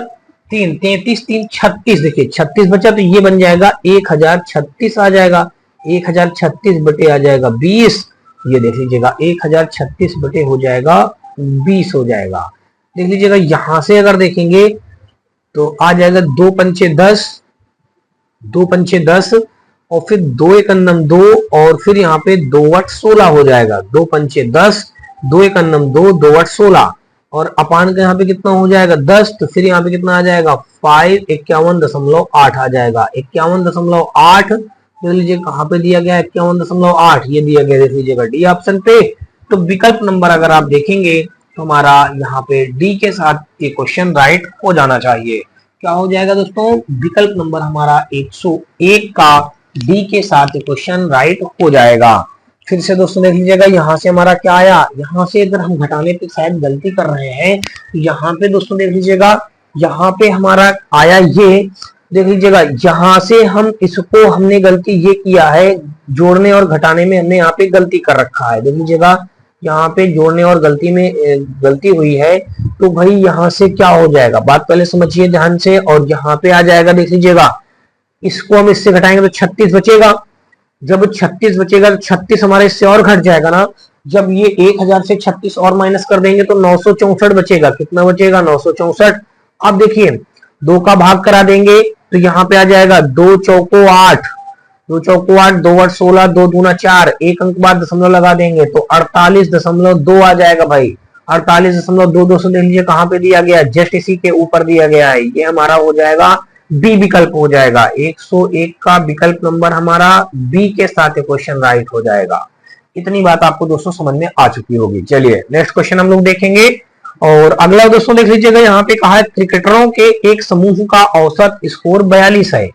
3 33 3 36, देखिए 36 बचा तो ये बन जाएगा 1036 आ जाएगा, 1036 बटे आ जाएगा 20, ये देख लीजिएगा 1036 बटे हो जाएगा 20 हो जाएगा। देख लीजिएगा यहां से अगर देखेंगे तो आ जाएगा 2 पंचे 10, 2 पंचे 10 और फिर 2 एक अन्नम 2 और फिर यहाँ पे 2 8 16 हो जाएगा। 2 पंचे 10, 2 एक अन्नम 2, 2 8 16 और अपान का यहाँ पे कितना हो जाएगा 10। तो फिर यहाँ पे कितना आ जाएगा 5 51.8 आ जाएगा। 51.8 देख लीजिए कहाँ पे दिया गया 51.8 ये दिया गया, देख लीजिएगा डी ऑप्शन पे। तो विकल्प नंबर अगर आप देखेंगे तो हमारा यहाँ पे डी के साथ ये क्वेश्चन राइट हो जाना चाहिए। क्या हो जाएगा दोस्तों, विकल्प नंबर हमारा 101 का डी के साथ क्वेश्चन राइट हो जाएगा। फिर से दोस्तों देख लीजिएगा यहाँ से हमारा क्या आया, यहाँ से अगर हम घटाने पे शायद गलती कर रहे हैं तो यहाँ पे दोस्तों देख लीजिएगा यहाँ पे हमारा आया ये, देख लीजिएगा यहाँ से हम इसको हमने गलती ये किया है, जोड़ने और घटाने में हमने यहाँ पे गलती कर रखा है। देख लीजिएगा यहाँ पे जोड़ने और गलती में गलती हुई है। तो भाई यहाँ से क्या हो जाएगा, बात पहले समझिए ध्यान से। और यहाँ पे आ जाएगा देख लीजिएगा, इसको हम इससे घटाएंगे तो 36 बचेगा। जब 36 बचेगा तो 36 हमारे इससे और घट जाएगा ना। जब ये 1000 से 36 और माइनस कर देंगे तो 964 बचेगा। कितना बचेगा 964। अब देखिए 2 का भाग करा देंगे तो यहाँ पे आ जाएगा 2 चौको 8, 2 चौको 8, 2 8 16, 2 दूना 4, एक अंक बाद दशमलव लगा देंगे तो 48.2 आ जाएगा भाई। 48.22 से देख लीजिए कहाँ पे दिया गया, जस्ट इसी के ऊपर दिया गया है। ये हमारा हो जाएगा बी विकल्प हो जाएगा। 101 का विकल्प नंबर हमारा बी के साथ क्वेश्चन राइट हो जाएगा। इतनी बात आपको दोस्तों समझ में आ चुकी होगी। चलिए नेक्स्ट क्वेश्चन हम लोग देखेंगे। और अगला दोस्तों देख लीजिएगा यहाँ पे कहा है क्रिकेटरों के एक समूह का औसत स्कोर 42 है।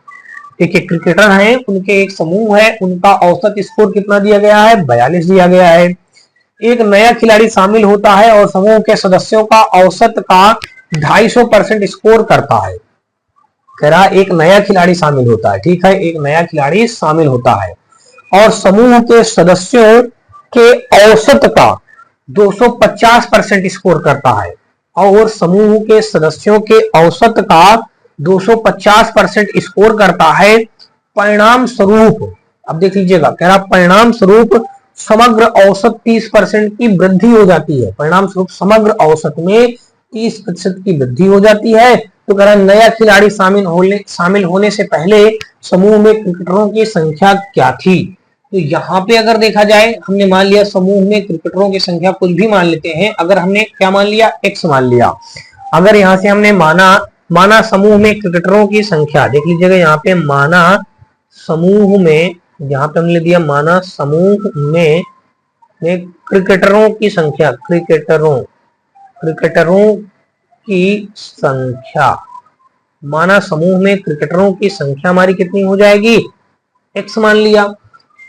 देखिए क्रिकेटर हैं, उनके एक समूह है, उनका औसत स्कोर कितना दिया गया है 42 दिया गया है। एक नया खिलाड़ी शामिल होता है और समूह के सदस्यों का औसत का 250% स्कोर करता है। कह रहा एक नया खिलाड़ी शामिल होता है, ठीक है, एक नया खिलाड़ी शामिल होता है और समूह के सदस्यों के औसत का 250% स्कोर करता है और समूह के सदस्यों के औसत का 250% स्कोर करता है। परिणाम स्वरूप, अब देख लीजिएगा कह रहा परिणाम स्वरूप समग्र औसत 30% की वृद्धि हो जाती है। परिणाम स्वरूप समग्र औसत में 30% की वृद्धि हो जाती है। तो कह रहा नया खिलाड़ी शामिल होने से पहले समूह में क्रिकेटरों की संख्या क्या थी। तो यहाँ पे अगर देखा जाए, हमने मान लिया समूह में क्रिकेटरों की संख्या कुछ भी मान लेते हैं। अगर हमने क्या मान लिया, x मान लिया। अगर यहाँ से हमने माना समूह में क्रिकेटरों की संख्या, देख लीजिएगा यहाँ पे माना समूह में, यहाँ पे हमने दिया माना समूह में क्रिकेटरों की संख्या, क्रिकेटरों की संख्या, माना समूह में क्रिकेटरों की संख्या हमारी कितनी हो जाएगी, x मान लिया।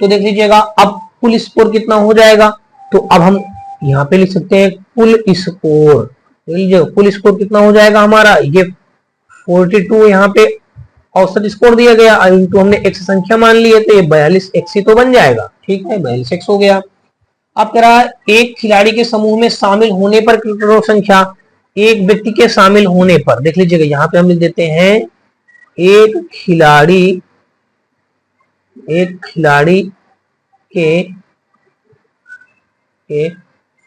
तो देख लीजिएगा अब कुल स्कोर कितना हो जाएगा। तो अब हम यहाँ पे लिख सकते हैं कुल स्कोर, देख लीजिएगा कुल स्कोर कितना हो जाएगा हमारा, ये 42 यहाँ पे औसत स्कोर दिया गया, इंटू हमने x संख्या मान ली है तो ये 42x ही तो बन जाएगा, ठीक है 42x हो गया। अब कह रहा एक खिलाड़ी के समूह में शामिल होने पर क्रिकेटरों संख्या, एक व्यक्ति के शामिल होने पर, देख लीजिएगा यहाँ पे हम लिख देते हैं एक खिलाड़ी के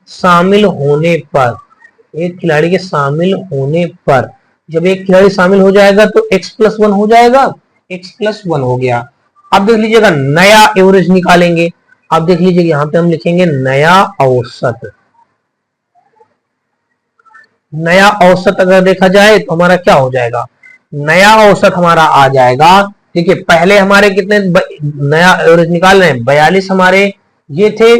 शामिल होने पर, एक खिलाड़ी के शामिल होने पर, जब एक खिलाड़ी शामिल हो जाएगा तो x+1 हो जाएगा, x+1 हो गया। अब देख लीजिएगा नया एवरेज निकालेंगे। अब देख लीजिएगा यहाँ पे हम लिखेंगे नया औसत। नया औसत अगर देखा जाए तो हमारा क्या हो जाएगा, नया औसत हमारा आ जाएगा। देखिए पहले हमारे कितने नया एवरेज निकाल रहे हैं 42 हमारे ये थे,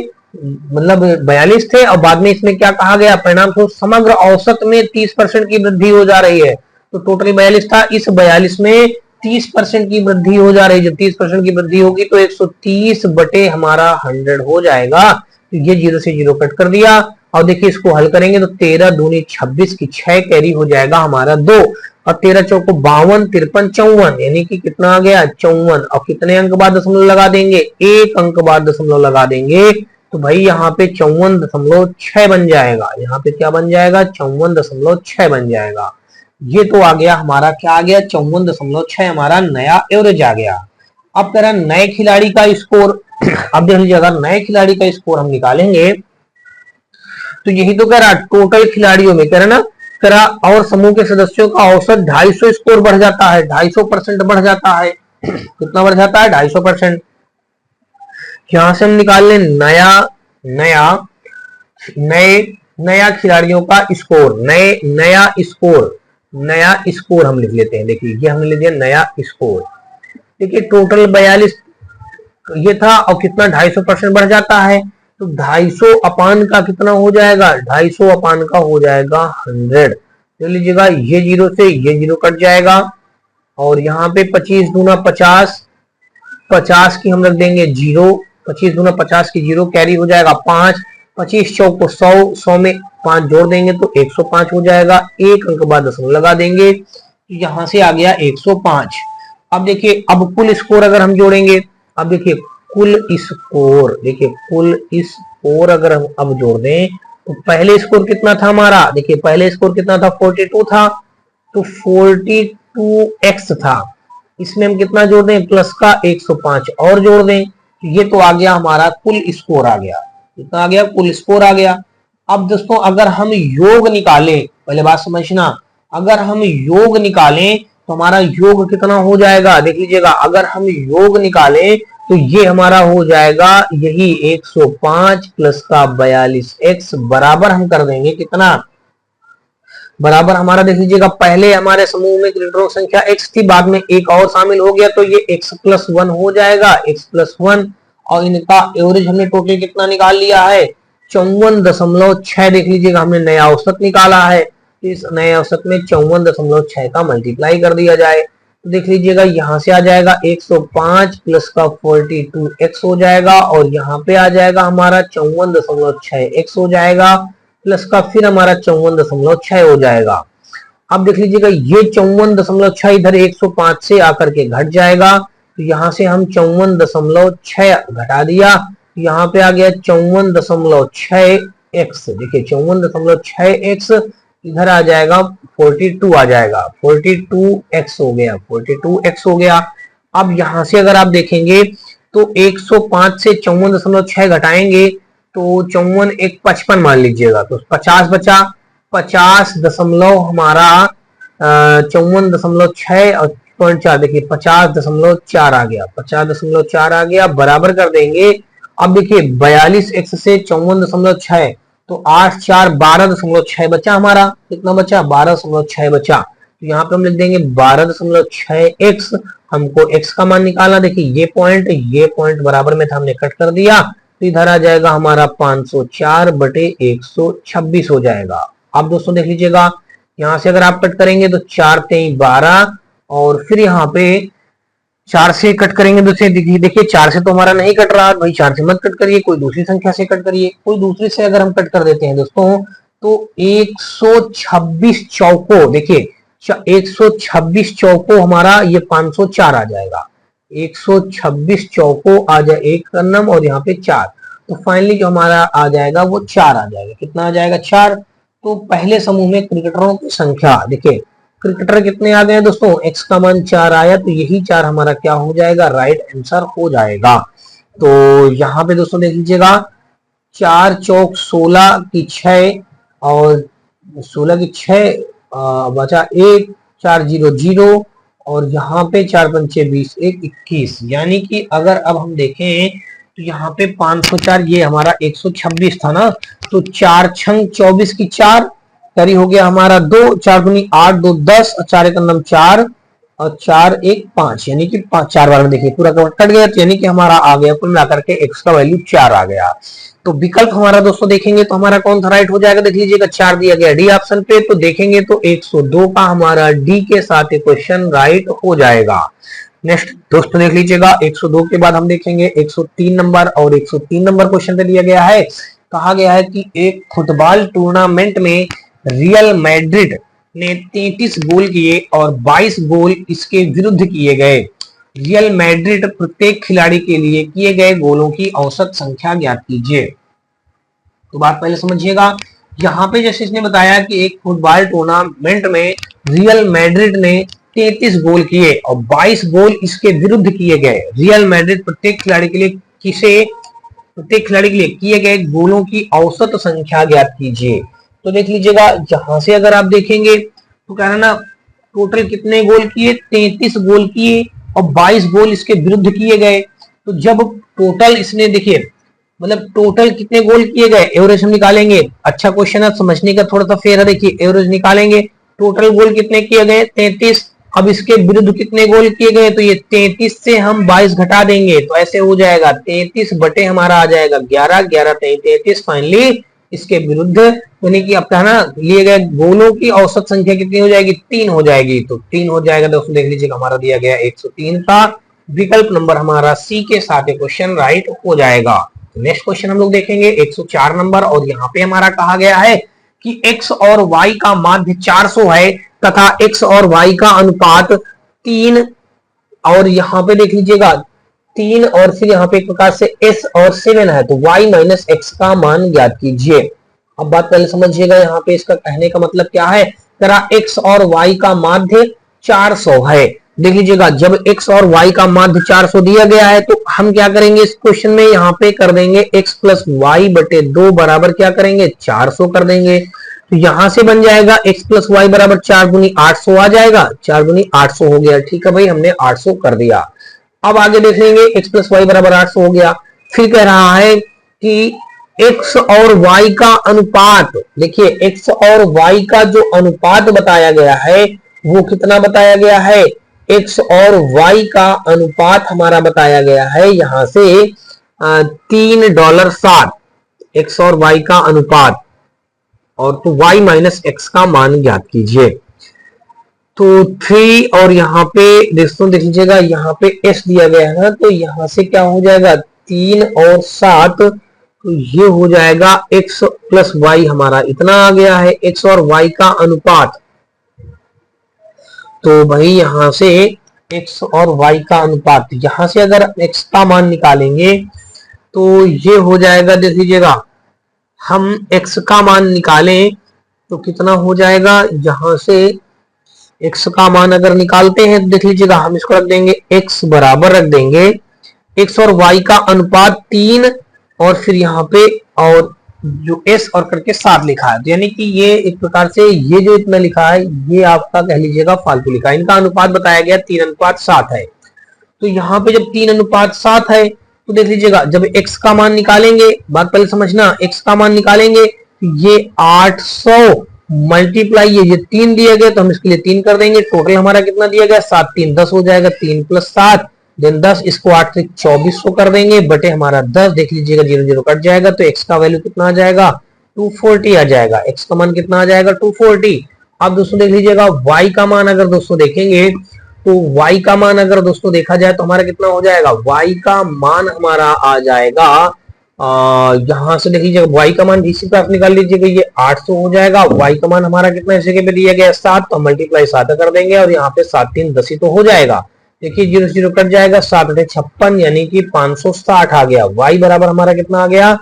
मतलब 42 थे और बाद में इसमें क्या कहा गया, परिणाम स्वरूप समग्र औसत में 30% की वृद्धि हो जा रही है। तो टोटल 42 था, इस 42 में 30% की वृद्धि हो जा रही है। जब 30% की वृद्धि होगी तो 130 बटे हमारा 100 हो जाएगा। तो ये 0 से 0 कट कर दिया। और देखिए इसको हल करेंगे तो 13 दूनी 26 की 6 कैरी हो जाएगा हमारा 2 और 13 चौको 52, 53, 54 यानी कि कितना आ गया 54। और कितने अंक बाद दशमलव लगा देंगे, एक अंक बाद दशमलव लगा देंगे तो भाई यहाँ पे 54.6 बन जाएगा। यहाँ पे क्या बन जाएगा 54.6 बन जाएगा। ये तो आ गया हमारा, क्या आ गया 54.6 हमारा नया एवरेज आ गया। अब कह रहा नए खिलाड़ी का स्कोर, अब देख लीजिए अगर नए खिलाड़ी का स्कोर हम निकालेंगे तो यही तो कह रहा टोटल खिलाड़ियों में, कह रहा ना, कह रहा और समूह के सदस्यों का औसत 250 स्कोर बढ़ जाता है, 250% बढ़ जाता है। कितना बढ़ जाता है 250%। यहां से हम निकाल लें नया नया नए नया खिलाड़ियों का स्कोर, नया स्कोर हम लिख लेते हैं। देखिए ये हमने लिख दिया नया स्कोर। देखिए टोटल 42 ये था और कितना 250% बढ़ जाता है, तो 250 अपान का कितना हो जाएगा, 250 अपान का हो जाएगा 100। तो लीजिएगा ये जीरो से ये जीरो कट जाएगा और यहाँ पे 25 दूना 50, 50 की हम रख देंगे जीरो, 25 दूना 50 की जीरो कैरी हो जाएगा 5, 25 चौक को 100, 100 में 5 जोड़ देंगे तो 105 हो जाएगा। एक अंक बाद दशमलव लगा देंगे, यहां से आ गया 105। अब देखिए अब कुल स्कोर अगर हम जोड़ेंगे, अब देखिए कुल स्कोर अगर हम अब जोड़ दें तो पहले स्कोर कितना था हमारा, देखिए पहले स्कोर कितना था 42 था, तो 42x था। इसमें हम कितना जोड़ दें प्लस का 105 और जोड़ दें, तो ये तो आ गया हमारा कुल स्कोर आ गया। कितना आ गया, कुल स्कोर आ गया। अब दोस्तों अगर हम योग निकालें, पहले बात समझना, अगर हम योग निकालें तो हमारा योग कितना हो जाएगा, देख लीजिएगा अगर हम योग निकालें तो ये हमारा हो जाएगा यही 105 प्लस का 42x बराबर हम कर देंगे कितना, बराबर हमारा देख लीजिएगा पहले हमारे समूह में क्रिकेटरों की संख्या x थी, बाद में एक और शामिल हो गया तो ये x+1 हो जाएगा, x+1। और इनका एवरेज हमने टोटल कितना निकाल लिया है 54.6। देख लीजिएगा हमने नया औसत निकाला है, इस नए औसत में 54.6 का मल्टीप्लाई कर दिया जाए तो देख लीजिएगा यहाँ से आ जाएगा 105 प्लस का 42x हो जाएगा और यहाँ पे आ जाएगा हमारा 54.6x हो जाएगा प्लस का फिर हमारा 54.6 हो जाएगा। अब देख लीजिएगा ये 54.6 इधर 105 से आकर के घट जाएगा, तो यहाँ से हम 54.6 घटा दिया, तो यहाँ पे आ गया 54.6x। देखिए 54.6x इधर आ जाएगा 42 आ जाएगा, 42x हो गया, 42x हो गया। अब यहाँ से अगर आप देखेंगे तो 105 से 54.6 घटाएंगे तो 54 एक 55 मान लीजिएगा, तो 50 बचा, 50 दशमलव हमारा 54.6 और 0.4 देखिए 50.4 आ गया, 50.4 आ गया बराबर कर देंगे। अब देखिए 42x से 54.6 तो 8 4 12.6 बचा हमारा, कितना बचा 12.6 बचा, तो यहाँ पे हम लिख देंगे 12.6x। हमको x का मान निकालना, देखिए ये पॉइंट बराबर में था हमने कट कर दिया तो इधर आ जाएगा हमारा 504 बटे 126 हो जाएगा। अब दोस्तों देख लीजिएगा यहां से अगर आप कट करेंगे तो 4 3 12 और फिर यहाँ पे 4 से कट करेंगे तो देखिए 4 से तो हमारा नहीं कट रहा भाई, 4 से मत कट करिए, कोई दूसरी संख्या से कट करिए। कोई दूसरी से अगर हम कट कर देते हैं दोस्तों तो 126 चौको, देखिए 126 चौको हमारा ये 504 आ जाएगा, 126 चौको आ जाए एक नम और यहाँ पे 4, तो फाइनली जो हमारा आ जाएगा वो 4 आ जाएगा। कितना आ जाएगा 4। तो पहले समूह में क्रिकेटरों की संख्या, देखिए क्रिकेटर कितने आ गए दोस्तों, x का मान 4 आया तो यही 4 हमारा क्या हो जाएगा, राइट आंसर हो जाएगा। तो यहाँ पे दोस्तों देख लीजिएगा 4 चौक 16 की 6 और 16 की 6 बचा 1 4 0 0 और यहाँ पे 4 पंचे 20 1 21, यानी कि अगर अब हम देखें तो यहाँ पे 504 ये हमारा 126 था ना, तो 4 छंग 24 की 4 कैरी हो गया हमारा 2, 4 दूनी 8 2 10 और 4 एक नम 4 और 4 1 5, यानी कि 4 बार में देखिए पूरा कट गया, यानी कि हमारा आ गया कुल मिलाकर के x का वैल्यू 4 आ गया। तो विकल्प हमारा दोस्तों देखेंगे तो हमारा कौन सा राइट हो जाएगा, देख लीजिएगा 4 दिया गया डी ऑप्शन पे, तो देखेंगे तो 102 का हमारा डी के साथ क्वेश्चन राइट हो जाएगा। नेक्स्ट दोस्तों देख लीजिएगा 102 के बाद हम देखेंगे 103 नंबर, और 103 नंबर क्वेश्चन पे दिया गया है, कहा गया है कि एक फुटबॉल टूर्नामेंट में रियल मैड्रिड ने 33 गोल किए और 22 गोल इसके विरुद्ध किए गए। रियल मैड्रिड प्रत्येक खिलाड़ी के लिए किए गए गोलों की औसत संख्या ज्ञात कीजिए। तो बात पहले समझिएगा, यहाँ पे जैसे इसने बताया कि एक फुटबॉल टूर्नामेंट में रियल मैड्रिड ने 33 गोल किए और 22 गोल इसके विरुद्ध किए गए। रियल मैड्रिड प्रत्येक खिलाड़ी के लिए किए गए गोलों की औसत संख्या ज्ञात कीजिए। तो देख लीजिएगा यहां से अगर आप देखेंगे तो कह रहा ना टोटल कितने गोल किए, 33 गोल किए और 22 गोल इसके विरुद्ध किए गए। तो जब टोटल इसने देखिए मतलब टोटल कितने गोल किए गए, एवरेज हम निकालेंगे। अच्छा क्वेश्चन है, समझने का थोड़ा सा फेर है। देखिए एवरेज निकालेंगे, टोटल गोल कितने किए गए 33। अब इसके विरुद्ध कितने गोल किए गए, तो ये 33 से हम 22 घटा देंगे तो ऐसे हो जाएगा 33 बटे हमारा आ जाएगा 11, 11 33, फाइनली इसके विरुद्ध यानी कि आपका ना लिए गए गोलों की औसत संख्या कितनी हो जाएगी, 3 हो जाएगी। तो 3 हो जाएगा दोस्तों, देख लीजिएगा हमारा दिया गया 103 का विकल्प नंबर हमारा सी के साथ क्वेश्चन राइट हो जाएगा। नेक्स्ट क्वेश्चन हम लोग देखेंगे 104 नंबर, और यहाँ पे हमारा कहा गया है कि x और y का माध्य 400 है तथा x और y का अनुपात 3, और यहाँ पे देख लीजिएगा 3 और फिर यहाँ पे एक प्रकार से s और 7 है, तो y माइनस x का मान ज्ञात कीजिए। अब बात पहले समझिएगा, यहाँ पे इसका कहने का मतलब क्या है, तेरा x और y का माध्य 400 है। देख लीजिएगा जब x और y का माध्य 400 दिया गया है तो हम क्या करेंगे इस क्वेश्चन में, यहाँ पे कर देंगे x प्लस वाई बटे 2 बराबर क्या करेंगे 400 कर देंगे। तो यहां से बन जाएगा x प्लस वाई बराबर 4 गुनी 800 आ जाएगा, 4 गुनी 800 हो गया। ठीक है भाई, हमने 800 कर दिया। अब आगे देख लेंगे x प्लस वाई बराबर 800 हो गया। फिर कह रहा है कि x और y का अनुपात, देखिए x और y का जो अनुपात बताया गया है वो कितना बताया गया है, x और y का अनुपात हमारा बताया गया है यहां से $3.7, x और y का अनुपात, और तो y माइनस x का मान ज्ञात कीजिए। तो 3 और यहाँ पे दोस्तों देख लीजिएगा यहाँ पे s दिया गया है ना, तो यहां से क्या हो जाएगा 3 और 7, तो ये हो जाएगा x प्लस वाई हमारा इतना आ गया है, x और y का अनुपात। तो भाई यहां से x और y का अनुपात, यहां से अगर x का मान निकालेंगे तो ये हो जाएगा, देख लीजिएगा हम x का मान निकालें तो कितना हो जाएगा, यहां से x का मान अगर निकालते हैं तो देख लीजिएगा हम इसको रख देंगे x बराबर रख देंगे x और y का अनुपात 3 और फिर यहाँ पे और जो s और करके 7 लिखा है, तो यानी कि ये एक प्रकार से ये जो इतना लिखा है ये आपका कह लीजिएगा फालतू लिखा है। इनका अनुपात बताया गया 3:7 है। तो यहाँ पे जब 3:7 है तो देख लीजिएगा जब x का मान निकालेंगे, बात पहले समझना, x का मान निकालेंगे ये 800 मल्टीप्लाई ये 3 दिया गया तो हम इसके लिए 3 कर देंगे। टोटल हमारा कितना दिया गया 7 3 10 हो जाएगा, 3 प्लस 7 देन 10, इसको 8 से 2400 कर देंगे बटे हमारा 10, देख लीजिएगा 0 0 कट जाएगा तो x का वैल्यू कितना आ जाएगा 240 आ जाएगा। x का मान कितना आ जाएगा 240। अब दोस्तों देख लीजिएगा y का मान अगर दोस्तों देखेंगे तो y का मान अगर दोस्तों देखा जाए तो हमारा कितना हो जाएगा, y का मान हमारा आ जाएगा यहां से देख लीजिएगा y का मान इसी पर निकाल लीजिएगा, ये 800 हो जाएगा। y का मान हमारा कितना इस जगह पे दिया गया 7, तो मल्टीप्लाई 7 कर देंगे और यहाँ पे 7 3 10 ही तो हो जाएगा। देखिए 0 0 कट जाएगा, 7 8 56 यानी कि 560 आ गया। y बराबर हमारा कितना आ गया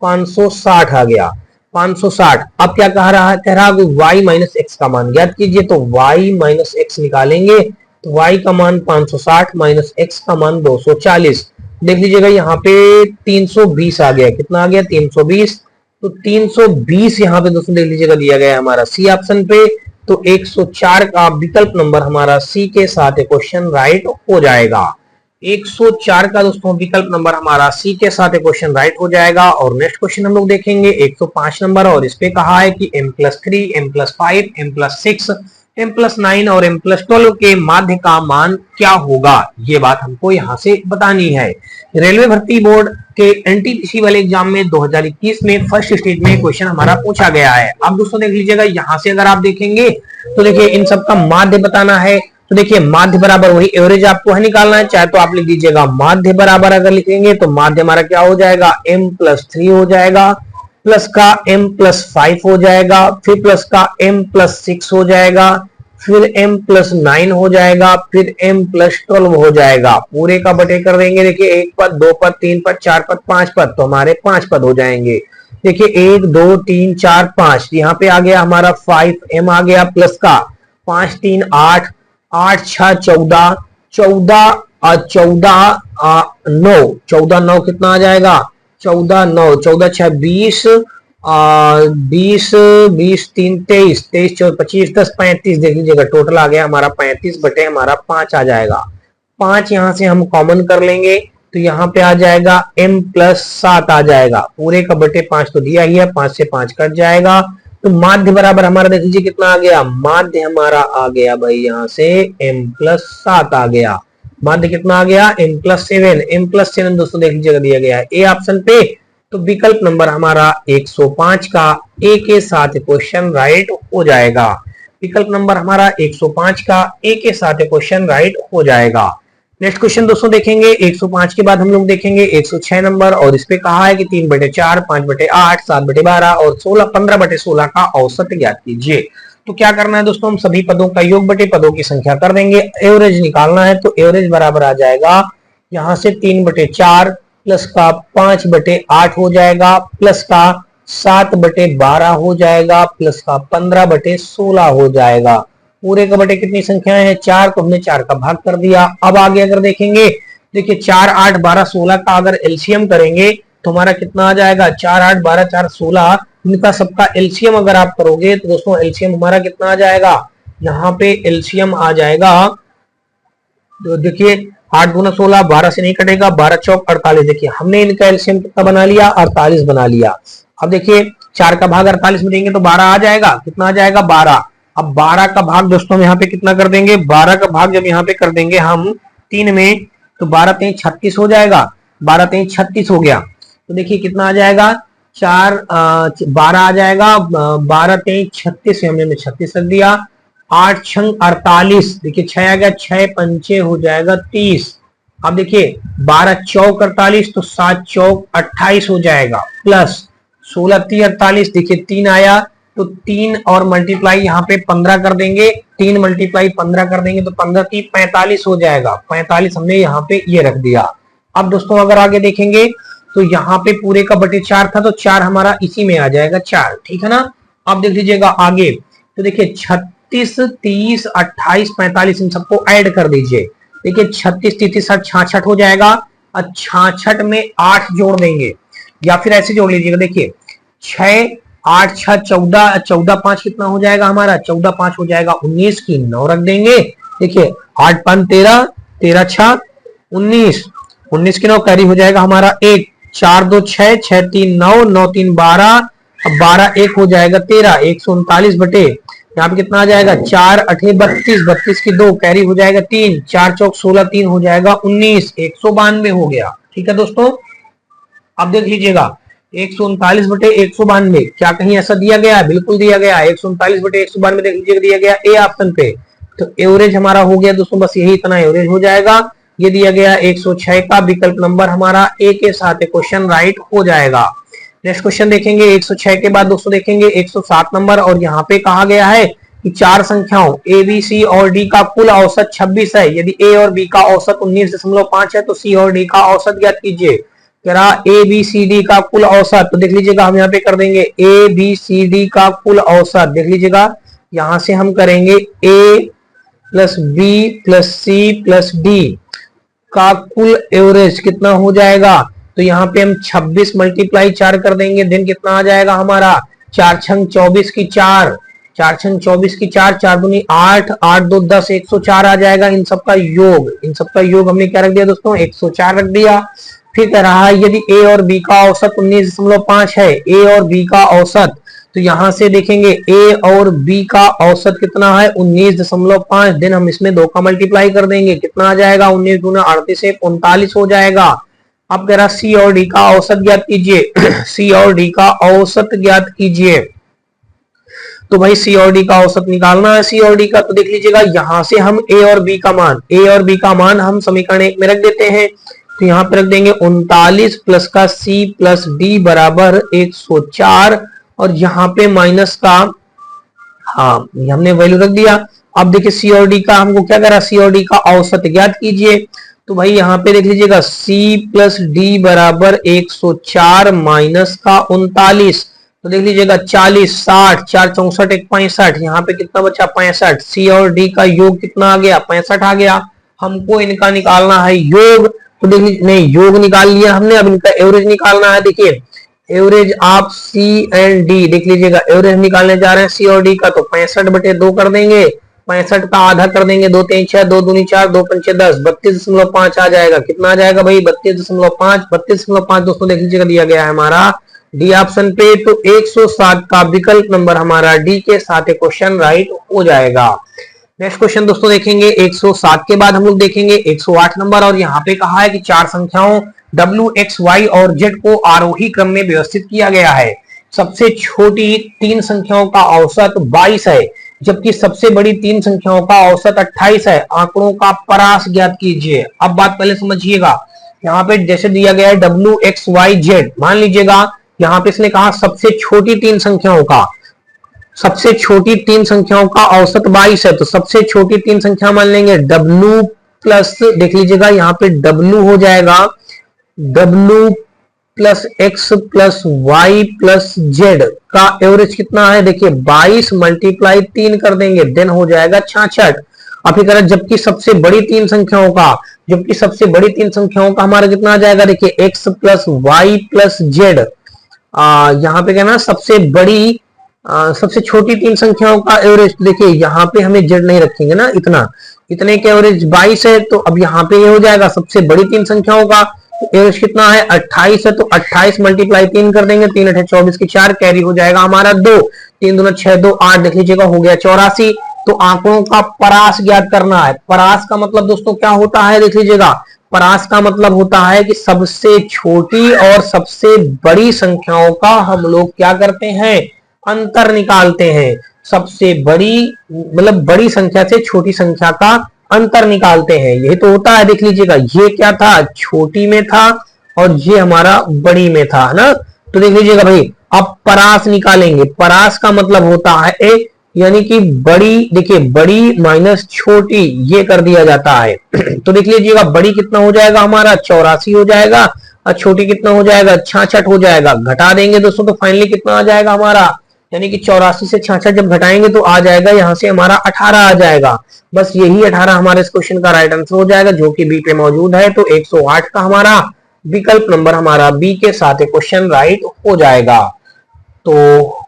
560 आ गया, 560। अब क्या कह रहा है, कह रहा है y माइनस एक्स का मान ज्ञात कीजिए। तो y माइनस एक्स निकालेंगे तो y का मान 560 माइनस x का मान 240। देख लीजिएगा यहाँ पे 320 आ गया, कितना आ गया 320। तो 320 यहाँ पे दोस्तों देख लीजिएगा दिया गया है हमारा सी ऑप्शन पे। तो 104 का विकल्प नंबर हमारा सी के साथ क्वेश्चन राइट हो जाएगा। 104 का दोस्तों विकल्प नंबर हमारा सी के साथ क्वेश्चन राइट हो जाएगा। और नेक्स्ट क्वेश्चन हम लोग देखेंगे 105 नंबर, और इस पे कहा है कि m+3 m+5 m+6 m+9 और m+12 के माध्य का मान क्या होगा, ये बात हमको यहाँ से बतानी है। रेलवे भर्ती बोर्ड के एनटीपीसी वाले एग्जाम में 2021 में फर्स्ट स्टेज में क्वेश्चन हमारा पूछा गया है। अब दोस्तों देख लीजिएगा यहाँ से अगर आप देखेंगे तो देखिए इन सब का माध्य बताना है। तो देखिए माध्य बराबर वही एवरेज आपको है निकालना है, चाहे तो आप लिख दीजिएगा माध्य बराबर, अगर लिखेंगे तो माध्य हमारा क्या हो जाएगा m+3 हो जाएगा, प्लस का m+5 हो जाएगा, फिर प्लस का m+6 हो जाएगा, फिर m+9 हो जाएगा, फिर m+12 हो जाएगा। पूरे का बटे कर देंगे, देखिए 1 पद 2 पद 3 पद 4 पद 5 पद, तो हमारे 5 पद हो जाएंगे। देखिए 1 2 3 4 5, यहाँ पे आ गया हमारा 5m आ गया, प्लस का 5 3 8 8 6 14 14 14 9 14 9 कितना आ जाएगा 14 9 14 6 20 20 20 3 23 23 24 25 10 35, देख लीजिएगा टोटल आ गया हमारा 35 बटे हमारा 5 आ जाएगा। 5 यहां से हम कॉमन कर लेंगे तो यहाँ पे आ जाएगा m+7 आ जाएगा। पूरे का बटे 5 तो दिया ही है, 5 से 5 कट जाएगा। तो माध्य बराबर हमारा देख लीजिए कितना आ गया, माध्य हमारा आ गया भाई यहाँ से m+7 आ गया। माध्य कितना आ गया, m+7। m+7 दोस्तों देख लीजिएगा दिया गया है ए ऑप्शन पे। तो विकल्प नंबर हमारा 105 का ए के साथ क्वेश्चन राइट हो जाएगा। विकल्प नंबर हमारा 105 का ए के साथ क्वेश्चन राइट हो जाएगा। नेक्स्ट क्वेश्चन दोस्तों देखेंगे 105 के बाद हम लोग देखेंगे 106 नंबर, और इस पे कहा है कि 3/4, 5/8, 7/12 और 15/16 का औसत ज्ञात कीजिए। तो क्या करना है दोस्तों, हम सभी पदों का योग बटे पदों की संख्या कर देंगे। एवरेज निकालना है तो एवरेज बराबर आ जाएगा यहाँ से 3/4 प्लस का 5/8 हो जाएगा, प्लस का 7/12 हो जाएगा, प्लस का 15/16 हो जाएगा। पूरे का बटे कितनी संख्याएं हैं, 4, तो हमने 4 का भाग कर दिया। अब आगे अगर देखेंगे, देखिए 4, 8, 12, 16 का अगर एलसीएम करेंगे तो हमारा कितना आ जाएगा, 4, 8, 12, 4, 16, इनका सबका एलसीएम अगर आप करोगे तो दोस्तों एलसीएम हमारा कितना आ जाएगा, यहाँ पे एलसीएम आ जाएगा। तो देखिए 8 दूना 16, 12 से नहीं कटेगा, 12 चौक 48। देखिए हमने इनका एलसीएम कितना बना लिया, 48 बना लिया। अब देखिए 4 का भाग 48 में देंगे तो 12 आ जाएगा, कितना आ जाएगा, 12। अब 12 का भाग दोस्तों हम यहाँ पे कितना कर देंगे, 12 का भाग जब यहाँ पे कर देंगे हम 3 में तो 12 3 36 हो जाएगा, 12 3 36 हो गया। तो देखिए कितना आ जाएगा, 12 आ जाएगा, 12 3 36 से हमने 36 रख दिया। 8 6 48, देखिए 6 आ गया, 6 पंचे हो जाएगा 30। अब देखिए 12 चौक 48 तो 7 चौक 28 हो जाएगा, प्लस 16 3 48, देखिए 3 आया तो 3 और मल्टीप्लाई यहाँ पे 15 कर देंगे, 3 मल्टीप्लाई 15 कर देंगे तो 15 3 45 हो जाएगा। 45 हमने यहाँ पे ये रख दिया। अब दोस्तों अगर आगे देखेंगे तो यहाँ पे पूरे का बटे 4 था तो 4 हमारा इसी में आ जाएगा 4, ठीक है ना। अब देख लीजिएगा आगे, तो देखिए 36 30 28 45 इन सबको ऐड कर दीजिए। देखिए 36 33 66 हो जाएगा, और 66 में 8 जोड़ देंगे, या फिर ऐसे जोड़ लीजिएगा। देखिए 6 8 6 14, 14 5 कितना हो जाएगा हमारा, 14 5 हो जाएगा 19 की 9 रख देंगे। देखिए 8 5 13, 13 6 19, 19 की 9 कैरी हो जाएगा हमारा 1, 4 2 6, 6 3 9, 9 3 12, अब 12 1 हो जाएगा 13, 139 बटे यहाँ पे कितना आ जाएगा, 4 8 32, 32 की 2 कैरी हो जाएगा 3, 4 चौक 16, 3 हो जाएगा 19, 192 हो गया। ठीक है दोस्तों, अब देख लीजिएगा 139 बटे 192, क्या कहीं ऐसा दिया गया है, बिल्कुल दिया गया है। 139 बटे 192 देख लीजिएगा दिया गया ए ऑप्शन पे। तो एवरेज हमारा हो गया दोस्तों, बस यही इतना एवरेज हो जाएगा। ये दिया गया 106 का विकल्प नंबर हमारा ए के साथ क्वेश्चन राइट हो जाएगा। नेक्स्ट क्वेश्चन देखेंगे 106 के बाद दोस्तों देखेंगे 107 नंबर, और यहाँ पे कहा गया है कि 4 संख्याओं ए बी सी और डी का कुल औसत 26 है। यदि ए और बी का औसत 19.5 है तो सी और डी का औसत ज्ञात कीजिए। कह रहा ए बी सी डी का कुल औसत, तो देख लीजिएगा हम यहाँ पे कर देंगे ए बी सी डी का कुल औसत। देख लीजिएगा यहां से हम करेंगे A plus B plus C plus D का कुल एवरेज कितना हो जाएगा। तो यहाँ पे हम 26 मल्टीप्लाई 4 कर देंगे, दिन कितना आ जाएगा हमारा, 4 छंग 24 की 4, 4 छंग 24 की 4, 4 दूनी 8, 8 2 10, 104 आ जाएगा। इन सबका योग, इन सबका योग हमने क्या रख दिया दोस्तों, 104 रख दिया। फिर कह रहा है यदि ए और बी का औसत 19.5 है, ए और बी का औसत, तो यहां से देखेंगे ए और बी का औसत कितना है 19.5, दिन हम इसमें 2 का मल्टीप्लाई कर देंगे, कितना आ जाएगा 19 गुना 38 से 39 हो जाएगा। अब कह रहा सी और डी का औसत ज्ञात कीजिए। सी और डी का औसत ज्ञात कीजिए। तो भाई सी और डी का औसत निकालना है, सी और डी का। तो देख लीजिएगा यहां से हम ए और बी का मान, ए और बी का मान हम समीकरण 1 में रख देते हैं। तो यहाँ पे रख देंगे 39 प्लस का सी प्लस डी बराबर 104, और यहाँ पे माइनस का, हाँ हमने वैल्यू रख दिया। अब देखिए सी और डी का हमको क्या करा, सी और डी का औसत ज्ञात कीजिए। तो भाई यहाँ पे देख लीजिएगा सी प्लस डी बराबर 104 माइनस का 39, तो देख लीजिएगा 40 60, 4 64 1 65, यहाँ पे कितना बचा 65। सी और डी का योग कितना आ गया, 65 आ गया। हमको इनका निकालना है योग, तो देख लीजिए नहीं योग निकाल लिया हमने, अब इनका एवरेज निकालना है। देखिए average of C and D, देख लीजिएगा एवरेज निकालने जा रहे हैं सी और डी का, तो 65 बटे 2 कर देंगे, 65 का आधा कर देंगे, 2 3 6, 2 दूनी 4, 2 पंचे 10, 32.5 आ जाएगा। कितना आ जाएगा भाई? 32.5। 32.5 दोस्तों देख लीजिएगा दिया गया है हमारा डी ऑप्शन पे। तो 107 का विकल्प नंबर हमारा डी के साथ क्वेश्चन राइट हो जाएगा। नेक्स्ट क्वेश्चन दोस्तों देखेंगे 107 के बाद हम लोग देखेंगे 108 नंबर, और यहाँ पे कहा है कि चार संख्याओं W, X, Y और Z को आरोही क्रम में व्यवस्थित किया गया है। सबसे छोटी तीन संख्याओं का औसत 22 है, जबकि सबसे बड़ी तीन संख्याओं का औसत 28 है। आंकड़ों का परास ज्ञात कीजिए। अब बात पहले समझिएगा, यहाँ पे जैसे दिया गया है W, X, Y, Z, मान लीजिएगा यहाँ पे इसने कहा सबसे छोटी तीन संख्याओं का, सबसे छोटी तीन संख्याओं का औसत 22 है, तो सबसे छोटी तीन संख्या मान लेंगे W प्लस, देख लीजिएगा यहाँ पे W हो जाएगा W plus X plus Y plus Z का एवरेज कितना है? देखिए 22 मल्टीप्लाई 3 कर देंगे, देन हो जाएगा 66। अब फिर जबकि सबसे बड़ी तीन संख्याओं का, जबकि सबसे बड़ी तीन संख्याओं का हमारा कितना आ जाएगा? देखिए X plus Y plus Z, यहाँ पे क्या ना सबसे बड़ी सबसे छोटी तीन संख्याओं का एवरेज, देखिए यहाँ पे हमें जेड नहीं रखेंगे ना, इतने के एवरेज 22 है, तो अब यहाँ पे ये हो जाएगा सबसे बड़ी तीन संख्याओं का एवरेज कितना है? 28 है, तो 28 मल्टीप्लाई 3 कर देंगे, 3 8 24 की 4, कैरी हो जाएगा हमारा 2, 3 दूना 6 2 8, देख लीजिएगा हो गया 84। तो आंकड़ों का परास ज्ञात करना है। परास का मतलब दोस्तों क्या होता है? देख लीजिएगा, परास का मतलब होता है कि सबसे छोटी और सबसे बड़ी संख्याओं का हम लोग क्या करते हैं? अंतर निकालते हैं। सबसे बड़ी मतलब बड़ी संख्या से छोटी संख्या का अंतर निकालते हैं, यही तो होता है। देख लीजिएगा ये क्या था? छोटी में था और ये हमारा बड़ी में था, है ना। तो देख लीजिएगा भाई, अब परास निकालेंगे। परास का मतलब होता है यानी कि बड़ी, देखिए बड़ी माइनस छोटी, ये कर दिया जाता है। तो देख लीजिएगा बड़ी कितना हो जाएगा हमारा? 84 हो जाएगा, और छोटी कितना हो जाएगा? 66 हो जाएगा। घटा देंगे दोस्तों तो फाइनली कितना आ जाएगा हमारा? यानी कि 84 से 66 जब घटाएंगे तो आ जाएगा यहाँ से हमारा 18 आ जाएगा। बस यही 18 हमारे इस क्वेश्चन का राइट आंसर हो जाएगा, जो कि बी पे मौजूद है। तो 108 का हमारा विकल्प नंबर हमारा बी के साथ क्वेश्चन राइट हो जाएगा। तो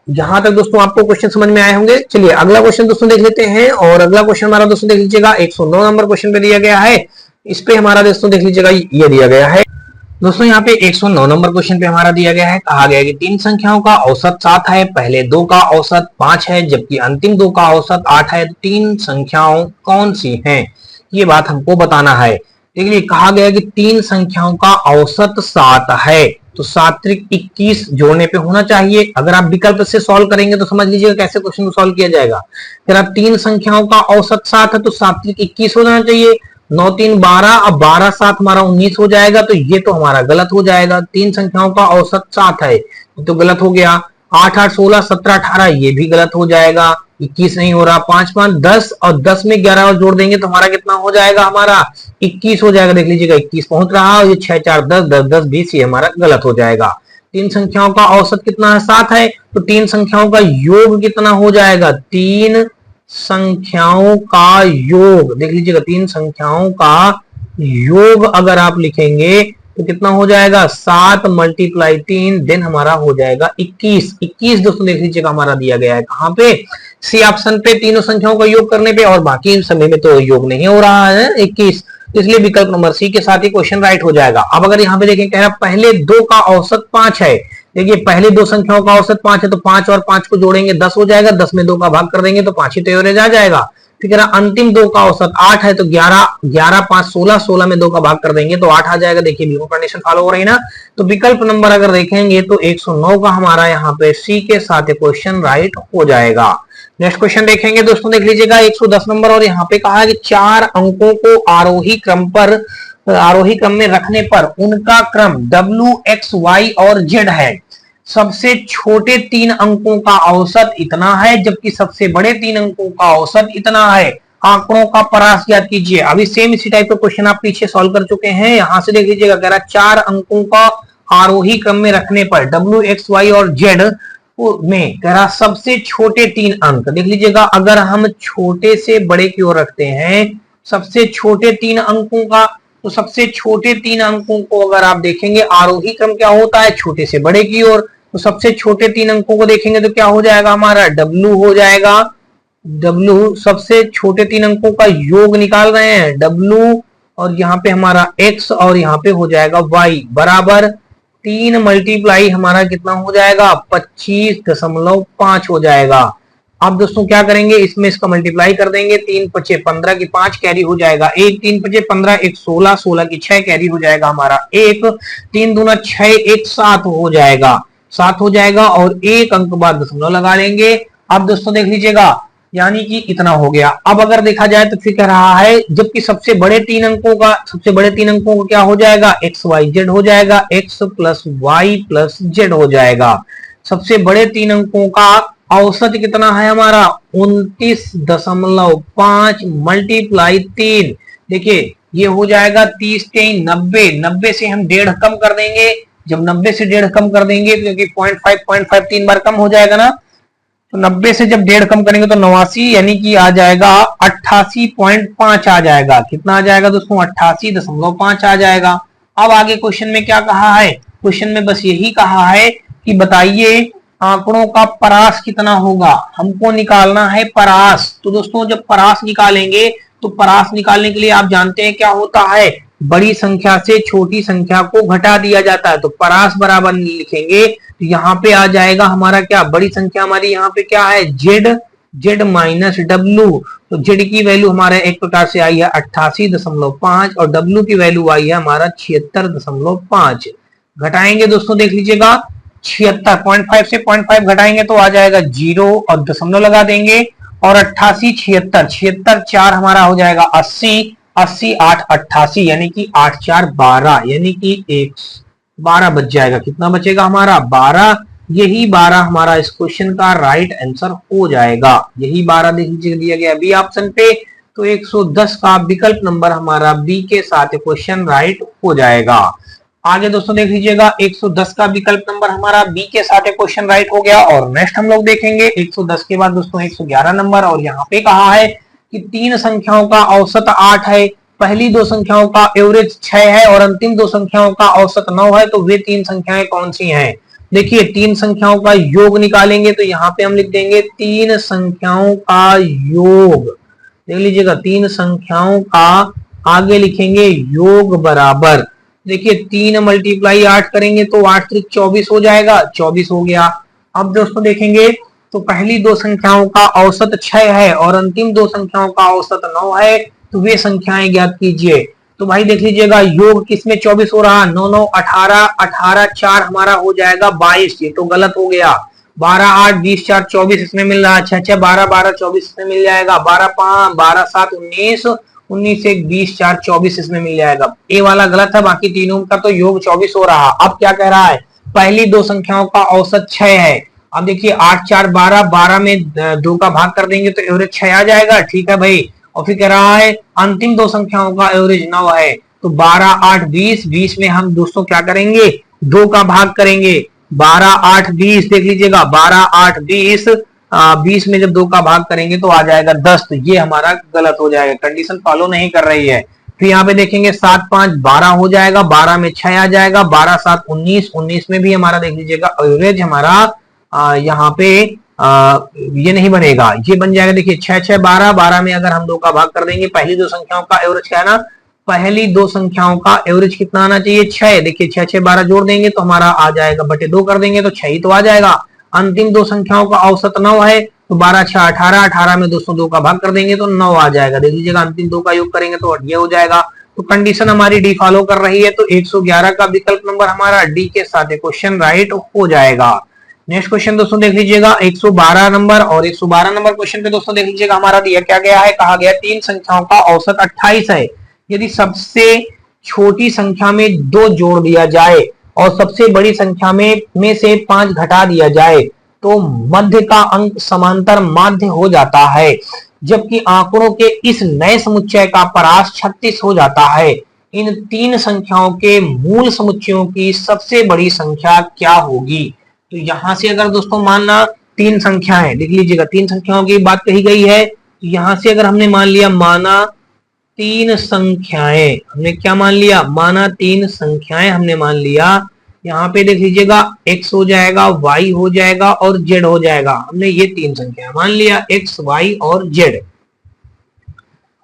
यहां तक दोस्तों आपको क्वेश्चन समझ में आए होंगे। चलिए अगला क्वेश्चन दोस्तों देख लेते हैं, और अगला क्वेश्चन हमारा दोस्तों देख लीजिएगा 109 नंबर क्वेश्चन पे दिया गया है। इस पे हमारा दोस्तों देख लीजिएगा ये दिया गया है दोस्तों, यहाँ पे 109 नंबर क्वेश्चन पे हमारा दिया गया है, कहा गया है कि तीन संख्याओं का औसत 7 है, पहले दो का औसत 5 है, जबकि अंतिम दो का औसत 8 है। तीन संख्याओं कौन सी हैं? ये बात हमको बताना है। देखिए कहा गया है कि तीन संख्याओं का औसत 7 है, तो 7 त्रिक 21 जोड़ने पे होना चाहिए। अगर आप विकल्प से सॉल्व करेंगे तो समझ लीजिएगा कैसे क्वेश्चन को सॉल्व किया जाएगा। अगर आप तीन संख्याओं का औसत 7 है तो 7 त्रिक 21 हो जाना चाहिए। 9 3 12, अब 12 7 हमारा 19 हो जाएगा, तो ये तो हमारा गलत हो जाएगा। तीन संख्याओं का औसत 7 है तो गलत हो गया। 8 8 16 17 18 ये भी गलत हो जाएगा। 21 नहीं हो रहा। 5 5 10, और 10 में 11 और जोड़ देंगे तो हमारा कितना हो जाएगा? हमारा 21 हो जाएगा। देख लीजिएगा 21 पहुंच रहा है, ये 6 4 10 10 10 20, ये हमारा गलत हो जाएगा। तीन संख्याओं का औसत कितना है? 7 है, तो तीन संख्याओं का योग कितना हो जाएगा? तीन संख्याओं का योग, देख लीजिएगा तीन संख्याओं का योग अगर आप लिखेंगे तो कितना हो जाएगा? 7 मल्टीप्लाई 3, देन हमारा हो जाएगा 21। 21 दोस्तों देख लीजिएगा हमारा दिया गया है कहां पे? सी ऑप्शन पे, तीनों संख्याओं का योग करने पे, और बाकी समय में तो योग नहीं हो रहा है 21, इसलिए विकल्प नंबर सी के साथ ही क्वेश्चन राइट हो जाएगा। अब अगर यहाँ पे देखें कह रहा पहले दो का औसत 5 है, देखिए पहले दो संख्याओं का औसत 5 है, तो 5 और 5 को जोड़ेंगे 10 हो जाएगा, 10 में 2 का भाग कर देंगे तो 5 ही तो एवरेज आ जाएगा। ठीक है ना। अंतिम दो का औसत 8 है, तो 11 11 5 16, 16 में 2 का भाग कर देंगे तो 8 आ जाएगा। देखिए बीमो कंडीशन फॉलो हो रही है ना। तो विकल्प नंबर अगर देखेंगे तो 109 का हमारा यहाँ पे सी के साथ क्वेश्चन राइट हो जाएगा। नेक्स्ट क्वेश्चन देखेंगे दोस्तों, देख लीजिएगा 110 नंबर, और यहाँ पे कहा है कि 4 अंकों को आरोही क्रम में रखने पर उनका क्रम W, X, Y और Z है। सबसे छोटे तीन अंकों का औसत इतना है, जबकि सबसे बड़े तीन अंकों का औसत इतना है। आंकड़ों का परास ज्ञात कीजिए। अभी सेम इसी टाइप का क्वेश्चन आप पीछे सॉल्व कर चुके हैं। यहां से देख लीजिएगा कह रहा 4 अंकों का आरोही क्रम में रखने पर W, X, Y और Z में कह रहा सबसे छोटे तीन अंक, देख लीजिएगा अगर हम छोटे से बड़े की ओर रखते हैं सबसे छोटे तीन अंकों का, तो सबसे छोटे तीन अंकों को अगर आप देखेंगे आरोही क्रम क्या होता है? छोटे से बड़े की ओर। तो सबसे छोटे तीन अंकों को देखेंगे तो क्या हो जाएगा? हमारा W हो जाएगा, डब्लू सबसे छोटे तीन अंकों का योग निकाल रहे हैं, डब्लू और यहाँ पे हमारा एक्स और यहाँ पे हो जाएगा वाई बराबर 3 मल्टीप्लाई हमारा कितना हो जाएगा 25.5 हो जाएगा। अब दोस्तों क्या करेंगे, इसमें इसका मल्टीप्लाई कर देंगे, 3 पचे 15 की 5 कैरी हो जाएगा, एक 3 पचे 15 एक 16, 16 की 6 कैरी हो जाएगा हमारा एक, 3 दूना 6 एक 7 हो जाएगा, 7 हो जाएगा और एक अंक बाद दशमलव लगा लेंगे। अब दोस्तों देख लीजिएगा, यानी कि इतना हो गया। अब अगर देखा जाए तो फिर कह रहा है जबकि सबसे बड़े तीन अंकों का क्या हो जाएगा, एक्स वाई जेड हो जाएगा, X plus Y plus Z हो जाएगा। सबसे बड़े तीन अंकों का औसत कितना है हमारा 29.5 मल्टीप्लाई 3, देखिए ये हो जाएगा 30 3 90, 90 से हम 1.5 कम कर देंगे, जब 90 से 1.5 कम कर देंगे क्योंकि 0.5 3 बार कम हो जाएगा ना, तो 90 से जब 1.5 कम करेंगे तो 89, यानी कि आ जाएगा 88.5 आ जाएगा। कितना आ जाएगा दोस्तों 88.5 आ जाएगा। अब आगे क्वेश्चन में क्या कहा है, क्वेश्चन में बस यही कहा है कि बताइए आंकड़ों का परास कितना होगा, हमको निकालना है परास। तो दोस्तों जब परास निकालेंगे तो परास निकालने के लिए आप जानते हैं क्या होता है, बड़ी संख्या से छोटी संख्या को घटा दिया जाता है, तो परास बराबर लिखेंगे तो यहाँ पे आ जाएगा हमारा क्या, बड़ी संख्या हमारी यहाँ पे क्या है जेड, जेड माइनस डब्लू, तो जेड की वैल्यू हमारे एक प्रकार से आई है 88.5 और डब्लू की वैल्यू आई है हमारा 76.5। घटाएंगे दोस्तों देख लीजिएगा 76 0.5 से 0.5 घटाएंगे तो आ जाएगा 0 और दशमलव लगा देंगे और 88 76 76 4 हमारा हो जाएगा 80, 80 8 88 यानी कि 8 4 12, यानी कि 12 बच जाएगा। कितना बचेगा हमारा 12, यही 12 हमारा इस क्वेश्चन का राइट आंसर हो जाएगा। यही 12 देख लीजिए दिया गया बी ऑप्शन पे, तो 110 का विकल्प नंबर हमारा बी के साथ क्वेश्चन राइट हो जाएगा। आगे दोस्तों देख लीजिएगा 110 का विकल्प नंबर हमारा बी के साथ क्वेश्चन राइट हो गया। और नेक्स्ट हम लोग देखेंगे 110 के बाद दोस्तों 111 नंबर, और यहाँ पे कहा है कि तीन संख्याओं का औसत 8 है, पहली दो संख्याओं का एवरेज 6 है और अंतिम दो संख्याओं का औसत 9 है, तो वे तीन संख्याएं कौन सी हैं। देखिए तीन संख्याओं का योग निकालेंगे तो यहाँ पे हम लिख देंगे तीन संख्याओं का योग, देख लीजिएगा तीन संख्याओं का आगे लिखेंगे योग बराबर, देखिए 3 मल्टीप्लाई 8 करेंगे तो 8 त्रिक 24 हो जाएगा, 24 हो गया। अब दोस्तों देखेंगे तो पहली दो संख्याओं का औसत 6 है और अंतिम दो संख्याओं का औसत 9 है, तो वे संख्याएं ज्ञात कीजिए। तो भाई देख लीजिएगा योग किसमें 24 हो रहा, 9 9 18, 18 4 हमारा हो जाएगा 22, ये तो गलत हो गया। 12 8 20 4 24 इसमें मिल रहा है, 6 6 12 12 24 इसमें मिल जाएगा, 12 5 12 7 19, 19 1 20 4 24 इसमें मिल जाएगा। ए वाला गलत है, बाकी तीनों का तो योग 24 हो रहा। अब क्या कह रहा है, पहली दो संख्याओं का औसत 6 है। अब देखिए 8 4 12, 12 में 2 का भाग कर देंगे तो एवरेज 6 आ जाएगा, ठीक है भाई। और फिर कह रहा है अंतिम दो संख्याओं का एवरेज 9 है, तो 12 8 20, 20 में हम दोस्तों क्या करेंगे 2 का भाग करेंगे, 12 8 20 देख लीजिएगा 12 8 20, 20 में जब 2 का भाग करेंगे तो आ जाएगा 10, तो ये हमारा गलत हो जाएगा, कंडीशन फॉलो नहीं कर रही है। फिर यहाँ पे देखेंगे 7 5 12 हो जाएगा, 12 में 6 आ जाएगा, 12 7 19, 19 में भी हमारा देख लीजिएगा एवरेज हमारा यहाँ पे ये नहीं बनेगा, ये बन जाएगा देखिए 6 6 12, 12 में अगर हम 2 का भाग कर देंगे, पहली दो संख्याओं का एवरेज क्या है ना, पहली दो संख्याओं का एवरेज कितना आना चाहिए 6, देखिए 6 6 12 जोड़ देंगे तो हमारा आ जाएगा, बटे 2 कर देंगे तो 6 ही तो आ जाएगा। अंतिम दो संख्याओं का औसत 9 है, तो 12 6 18, 18 में दोस्तों 2 का भाग कर देंगे तो 9 आ जाएगा, देख लीजिएगा अंतिम 2 का योग करेंगे तो ये हो जाएगा। तो कंडीशन हमारी डी फॉलो कर रही है, तो 111 का विकल्प नंबर हमारा डी के साथ क्वेश्चन राइट हो जाएगा। नेक्स्ट क्वेश्चन दोस्तों देख लीजिएगा 112 नंबर, और 112 नंबर क्वेश्चन पे दोस्तों देख लीजिएगा हमारा दिया क्या गया है, कहा गया तीन संख्याओं का औसत 28 है, यदि सबसे छोटी संख्या में 2 जोड़ दिया जाए और सबसे बड़ी संख्या में से 5 घटा दिया जाए तो मध्य का अंक समांतर माध्य हो जाता है, जबकि आंकड़ों के इस नए समुच्चय का परास 36 हो जाता है। इन तीन संख्याओं के मूल समुच्चयों की सबसे बड़ी संख्या क्या होगी। तो यहां से अगर दोस्तों मानना तीन संख्याएं, देख लीजिएगा तीन संख्याओं की बात कही गई है, तो यहां से अगर हमने मान लिया माना तीन संख्याएं, हमने क्या मान लिया, माना तीन संख्याएं हमने मान लिया, यहाँ पे देख लीजिएगा x हो जाएगा, y हो जाएगा और z हो जाएगा। हमने ये तीन संख्या मान लिया, x, y और z।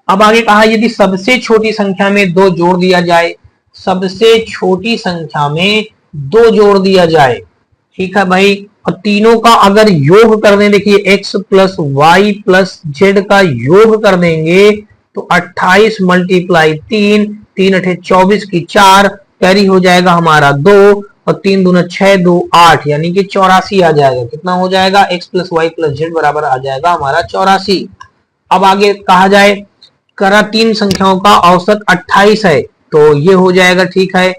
अब आगे कहा यदि सबसे छोटी संख्या में दो जोड़ दिया जाए, सबसे छोटी संख्या में दो जोड़ दिया जाए, ठीक है भाई, और तीनों का अगर योग कर दें, देखिए x plus Y plus Z का योग कर देंगे तो 28 मल्टीप्लाई 3, 3 अठे 24 की 4, कैरी हो जाएगा हमारा 2 और 3 दूना 6, 2 8, यानी कि 84 आ जाएगा। कितना हो जाएगा? x plus Y plus Z बराबर आ जाएगा हमारा 84। अब आगे कहा जाए करा तीन संख्याओं का औसत 28 है, तो ये हो जाएगा, ठीक है।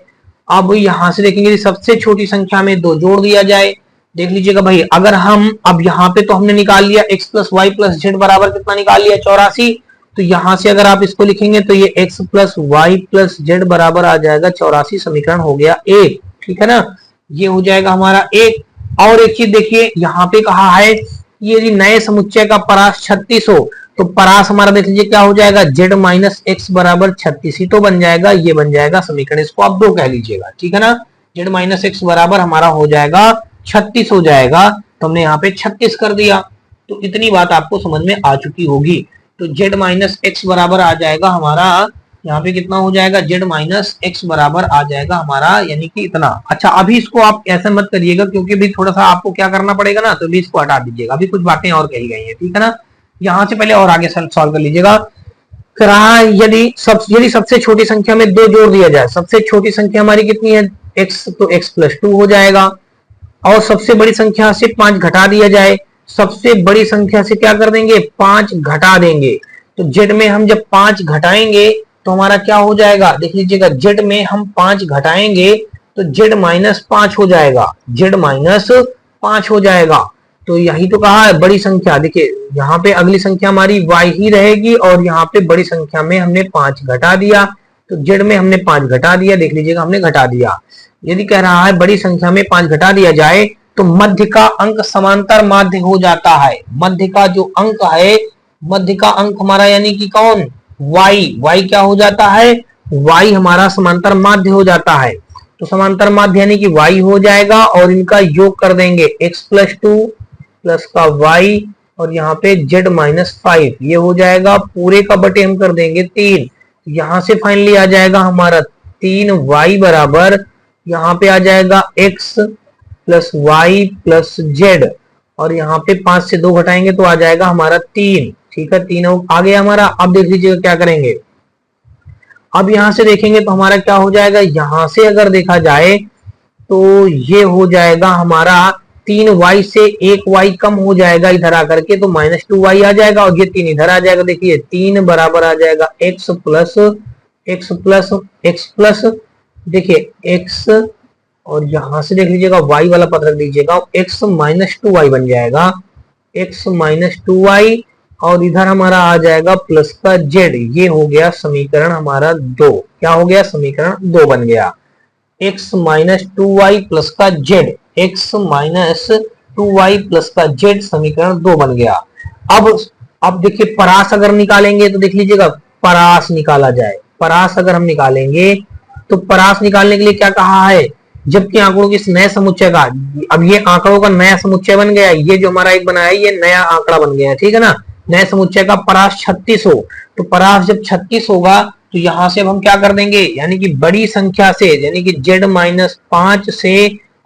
अब यहां से देखेंगे सबसे छोटी संख्या में दो जोड़ दिया जाए, देख लीजिएगा भाई, अगर हम अब यहाँ पे तो हमने निकाल लिया x plus Y plus Z बराबर कितना निकाल लिया? 84। तो यहां से अगर आप इसको लिखेंगे तो ये x plus Y plus Z बराबर आ जाएगा 84। समीकरण हो गया एक, ठीक है ना, ये हो जाएगा हमारा एक। और एक चीज देखिए यहाँ पे कहा है यदि नए समुच्चय का परास 36 हो तो परास हमारा देख लीजिए क्या हो जाएगा? z माइनस एक्स बराबर 36 ही तो बन जाएगा, ये बन जाएगा समीकरण, इसको आप दो कह लीजिएगा, ठीक है ना। z माइनस एक्स बराबर हमारा हो जाएगा 36 हो जाएगा, तो हमने यहाँ पे 36 कर दिया। तो इतनी बात आपको समझ में आ चुकी होगी। तो z माइनस एक्स बराबर आ जाएगा हमारा यहाँ पे कितना हो जाएगा? z माइनस एक्स बराबर आ जाएगा हमारा यानी कि इतना। अच्छा अभी इसको आप ऐसा मत करिएगा क्योंकि भी थोड़ा सा आपको क्या करना पड़ेगा ना, तो भी इसको हटा दीजिएगा, अभी कुछ बातें और कही गई है, ठीक है ना। यहाँ से पहले और आगे सॉल्व कर लीजिएगा। यदि सबसे छोटी संख्या में दो जोड़ दिया जाए, सबसे छोटी संख्या हमारी कितनी है? x, तो x प्लस 2 हो जाएगा। और सबसे बड़ी संख्या से 5 घटा दिया जाए, सबसे बड़ी संख्या से क्या कर देंगे? 5 घटा देंगे। तो z में हम जब 5 घटाएंगे तो हमारा क्या हो जाएगा? देख लीजिएगा z में हम 5 घटाएंगे तो z माइनस 5 हो जाएगा, z माइनस 5 हो जाएगा। तो यही तो कहा है बड़ी संख्या, देखिए यहाँ पे अगली संख्या हमारी y ही रहेगी और यहाँ पे बड़ी संख्या में हमने 5 घटा दिया, तो z में हमने 5 घटा दिया, देख लीजिएगा हमने घटा दिया। यदि कह रहा है बड़ी संख्या में 5 घटा दिया जाए तो मध्य का अंक समांतर माध्य हो जाता है। मध्य का जो अंक है, मध्य का अंक हमारा यानी कि कौन? y क्या हो जाता है? y हमारा समांतर माध्य हो जाता है। तो समांतर माध्य यानी कि y हो जाएगा और इनका योग कर देंगे x प्लस 2 प्लस का y और यहाँ पे z माइनस 5, ये हो जाएगा पूरे का बटे हम कर देंगे 3। यहाँ से फाइनली आ जाएगा हमारा 3y बराबर, यहाँ पे आ जाएगा x plus Y plus Z और यहाँ पे 5 से 2 घटाएंगे तो आ जाएगा हमारा 3, ठीक है, 3 आ गया हमारा। अब देख लीजिएगा क्या करेंगे, अब यहां से देखेंगे तो हमारा क्या हो जाएगा? यहां से अगर देखा जाए तो ये हो जाएगा हमारा 3y से 1y कम हो जाएगा इधर आकर के, तो माइनस 2y आ जाएगा और ये 3 इधर आ जाएगा। देखिए 3 बराबर आ जाएगा x plus x plus x plus, देखिए x और यहां से देख लीजिएगा y वाला पद रख दीजिएगा, x माइनस 2y बन जाएगा, x माइनस 2y और इधर हमारा आ जाएगा प्लस का z। ये हो गया समीकरण हमारा 2। क्या हो गया? समीकरण 2 बन गया। x माइनस 2y प्लस का z, x minus 2y plus का z समीकरण 2 बन गया। अब देखिए परास अगर निकालेंगे तो देख लीजिएगा परास निकाला जाए, परास अगर हम निकालेंगे तो परास निकालने के लिए क्या कहा है? जबकि आंकड़ों के इस नए समुच्चय का, अब ये आंकड़ों का नया समुच्चय बन गया, ये जो हमारा एक बनाया ये नया आंकड़ा बन गया, ठीक है ना। नए समुच्चय का परास 36 हो तो परास जब 36 होगा तो यहां से अब हम क्या कर देंगे, यानी कि बड़ी संख्या से यानी कि z माइनस 5 से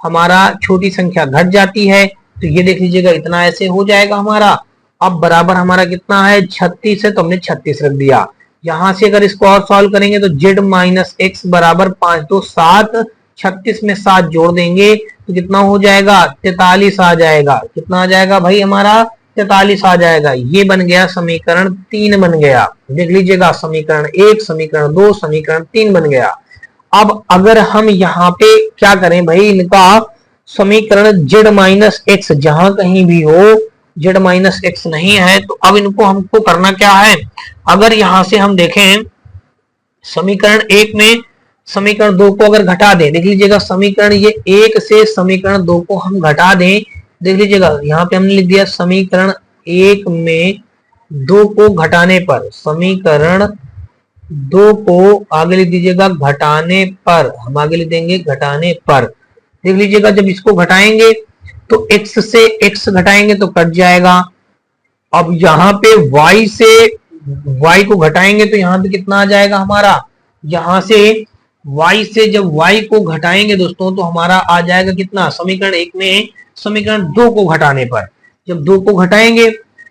हमारा छोटी संख्या घट जाती है, तो ये देख लीजिएगा इतना ऐसे हो जाएगा हमारा। अब बराबर हमारा कितना है? 36 है, तो हमने 36 रख दिया। यहां से अगर इसको और सॉल्व करेंगे तो z माइनस एक्स बराबर 5 2 7, 36 में 7 जोड़ देंगे तो कितना हो जाएगा? 43 आ जाएगा। कितना आ जाएगा भाई हमारा? 43 आ जाएगा। ये बन गया समीकरण 3 बन गया। देख लीजिएगा समीकरण 1, समीकरण 2, समीकरण 3 बन गया। अब अगर हम यहाँ पे क्या करें भाई, इनका समीकरण z माइनस एक्स जहां कहीं भी हो z माइनस एक्स नहीं है, तो अब इनको हमको करना क्या है? अगर यहां से हम देखें समीकरण 1 में समीकरण 2 को अगर घटा दें, देख लीजिएगा समीकरण ये 1 से समीकरण 2 को हम घटा दें, देख लीजिएगा यहाँ पे हमने लिख दिया समीकरण 1 में 2 को घटाने पर, समीकरण 2 को आगे लिख दीजिएगा घटाने पर, हम आगे लिख देंगे घटाने पर, देख लीजिएगा जब इसको घटाएंगे तो x से x घटाएंगे तो कट जाएगा। अब यहाँ पे y से y को घटाएंगे तो यहाँ पे कितना आ जाएगा हमारा, यहाँ से y से जब y को घटाएंगे दोस्तों तो हमारा आ जाएगा कितना, समीकरण 1 में समीकरण 2 को घटाने पर जब 2 को घटाएंगे